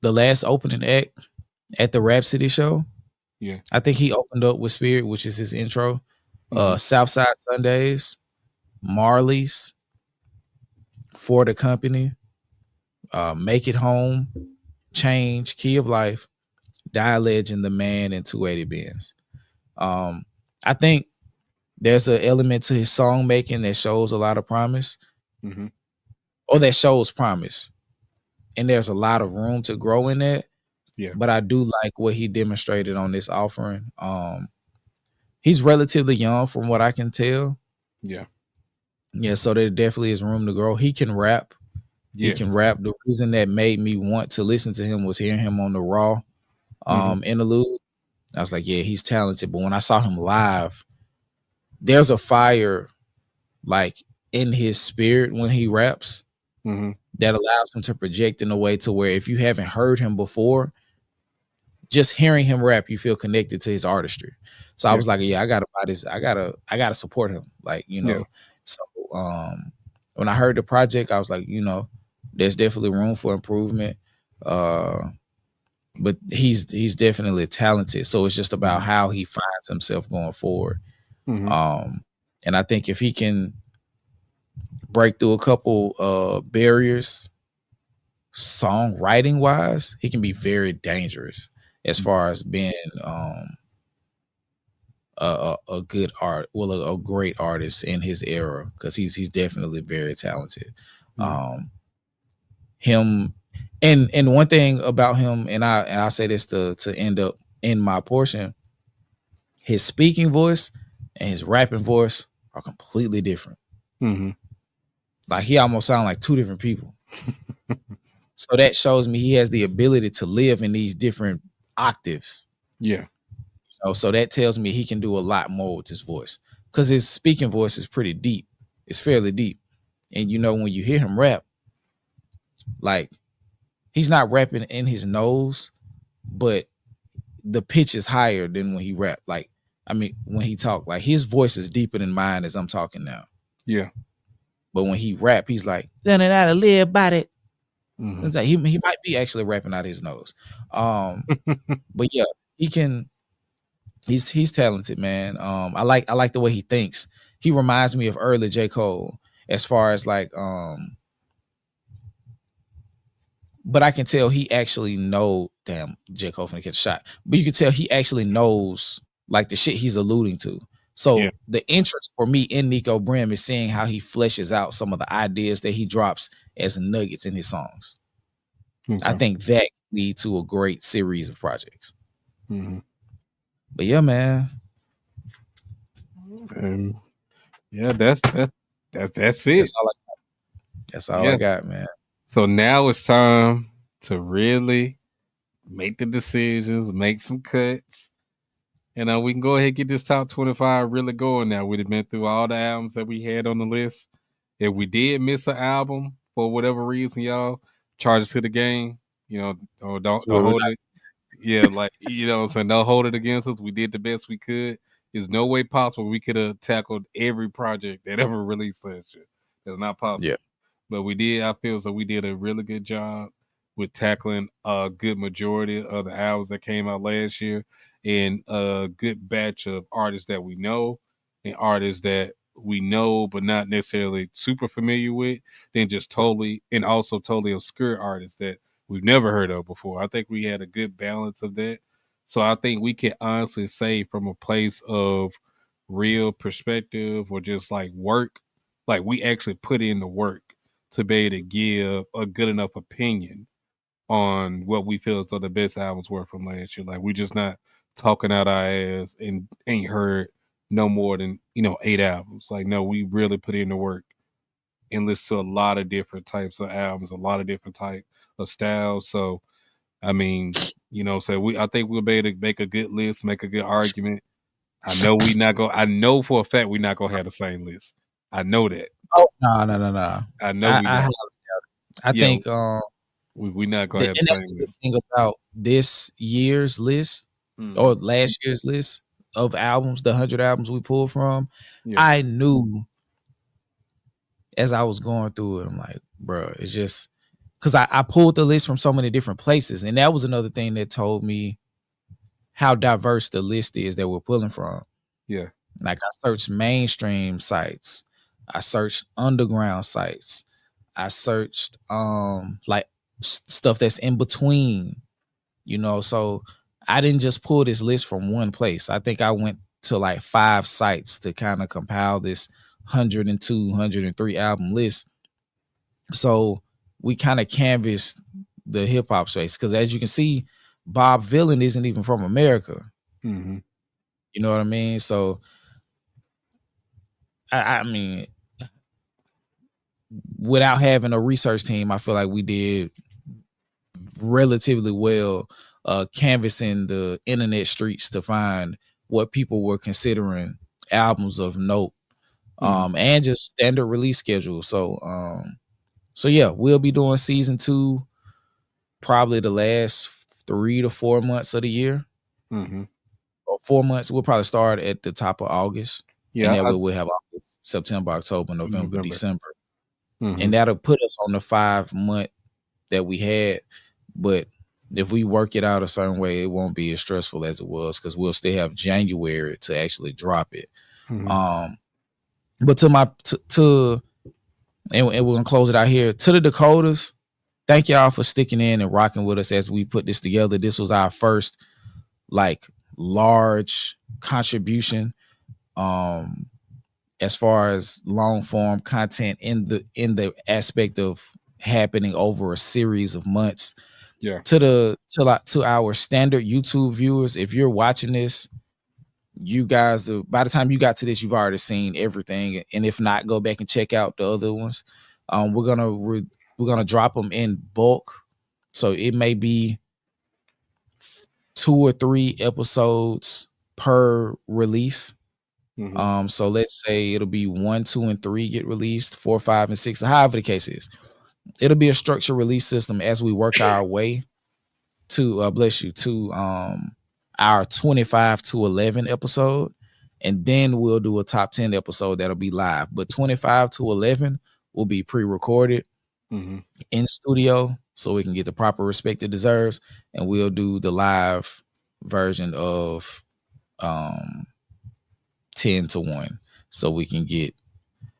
the last opening act at the Rhapsody show. Yeah. I think he opened up with Spirit, which is his intro. Mm-hmm. Southside Sundays, Marley's, For the Company, Make It Home, Change, Key of Life, Die Legend, The Man, and 280 Benz. I think there's an element to his song making that shows a lot of promise, Mm-hmm. or that shows promise. And there's a lot of room to grow in that. Yeah. But I do like what he demonstrated on this offering. He's relatively young from what I can tell. Yeah. Yeah, so there definitely is room to grow. He can rap. Yes. He can rap. The reason that made me want to listen to him was hearing him on the Raw interlude. I was like, yeah, he's talented. But when I saw him live, there's a fire like in his spirit when he raps that allows him to project in a way to where if you haven't heard him before, just hearing him rap, you feel connected to his artistry. So I was like, yeah, I gotta buy this. I gotta support him. Like, you know, so when I heard the project, I was like, you know, there's definitely room for improvement. But he's definitely talented. So it's just about how he finds himself going forward. And I think if he can break through a couple barriers songwriting wise, he can be very dangerous as far as being a good a great artist in his era, because he's definitely very talented. Him and one thing about him, and I'll say this to end up in my portion, his speaking voice and his rapping voice are completely different. Like he almost sound like two different people. So that shows me he has the ability to live in these different octaves. Yeah. You know, so that tells me he can do a lot more with his voice, because his speaking voice is pretty deep. It's fairly deep. And you know, when you hear him rap, like he's not rapping in his nose, but the pitch is higher than when he rap. Like, I mean, when he talk, like his voice is deeper than mine as I'm talking now. Yeah. But when he rap, he's like, then it out to live about it. Mhm. It's like he might be actually rapping out his nose. But yeah, he can. He's talented, man. I like the way he thinks. He reminds me of early J. Cole as far as like but I can tell he actually know. Damn, J. Cole finna catch a shot. But you can tell he actually knows like the shit he's alluding to. So Yeah. the interest for me in Nico Brim is seeing how he fleshes out some of the ideas that he drops as nuggets in his songs. Okay. I think that lead to a great series of projects. Mhm. But yeah, man. Yeah, that's it. That's all I got, man. So now it's time to really make the decisions, make some cuts. And we can go ahead and get this top 25 really going now. We've been through all the albums that we had on the list. If we did miss an album for whatever reason, y'all, charge us to the game. You know, or don't hold it. Yeah, like, you know what I'm saying? Don't hold it against us. We did the best we could. There's no way possible we could have tackled every project that ever released last year. That's not possible. Yeah. But we did, I feel so we did a really good job with tackling a good majority of the albums that came out last year and a good batch of artists that we know and artists that we know but not necessarily super familiar with, then just totally and also totally obscure artists that we've never heard of before. I think we had a good balance of that. So I think we can honestly say from a place of real perspective or just like work, like we actually put in the work to be able to give a good enough opinion on what we feel as though the best albums were from last year. Like we just not talking out our ass and ain't heard no more than 8 albums. Like no, we really put in the work and listen to a lot of different types of albums, a lot of different type of styles. So I mean, so I think we'll be able to make a good list, make a good argument. I know for a fact we're not gonna have the same list. I know that. Oh no. I know we not. I Yeah, think we not gonna have and the that's same the list. thing about this year's list or last year's list of albums, the 100 albums we pulled from. Yeah. I knew as I was going through it, I'm like, bro, it's just because I pulled the list from so many different places, and that was another thing that told me how diverse the list is that we're pulling from. Yeah. Like I searched mainstream sites, I searched underground sites, I searched like stuff that's in between, so I didn't just pull this list from one place. I think I went to like 5 sites to kind of compile this 102, 103 album list. So we kind of canvassed the hip hop space because as you can see, Bob Villain isn't even from America. Mm-hmm. You know what I mean? So I mean, without having a research team, I feel like we did relatively well canvassing the internet streets to find what people were considering albums of note, and just standard release schedule. So yeah, we'll be doing season 2 probably the last 3 to 4 months of the year. Mm-hmm. Or 4 months. We'll probably start at the top of August. Yeah, and that way we'll have August, September, October, November, December. And that'll put us on the 5 month that we had. But if we work it out a certain way, it won't be as stressful as it was because we'll still have January to actually drop it. But to and we're gonna close it out here. To the Dakotas, thank y'all for sticking in and rocking with us as we put this together. This was our first like large contribution as far as long form content in the aspect of happening over a series of months. Yeah. To our standard YouTube viewers, if you're watching this, you guys by the time you got to this, you've already seen everything, and if not, go back and check out the other ones. We're gonna drop them in bulk, so it may be 2 or 3 episodes per release. So let's say it'll be 1, 2, and 3 get released, 4, 5, and 6, however the case is. it'll be a structured release system as we work our way to to our 25 to 11 episode, and then we'll do a top 10 episode that'll be live. But 25 to 11 will be pre-recorded in studio so we can get the proper respect it deserves, and we'll do the live version of 10 to 1 so we can get,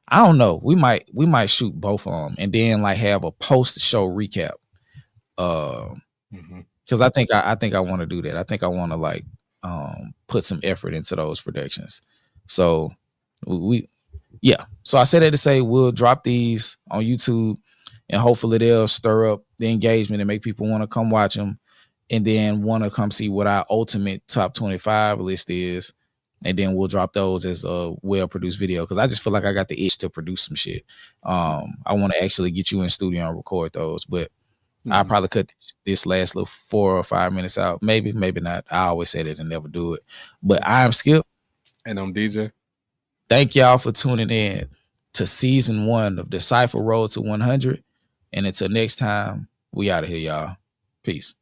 I don't know, we might shoot both of them and then like have a post show recap. Because I think I want to do that. I think I want to like put some effort into those productions. So so I said that to say we'll drop these on YouTube and hopefully they'll stir up the engagement and make people want to come watch them and then want to come see what our ultimate top 25 list is. And then we'll drop those as a well-produced video because I just feel like I got the itch to produce some shit. I want to actually get you in studio and record those, but I'll probably cut this last little 4 or 5 minutes out. Maybe not. I always say that and never do it. But I'm Skip. And I'm DJ. Thank y'all for tuning in to season 1 of the Cypher Road to 100. And until next time, we out of here, y'all. Peace.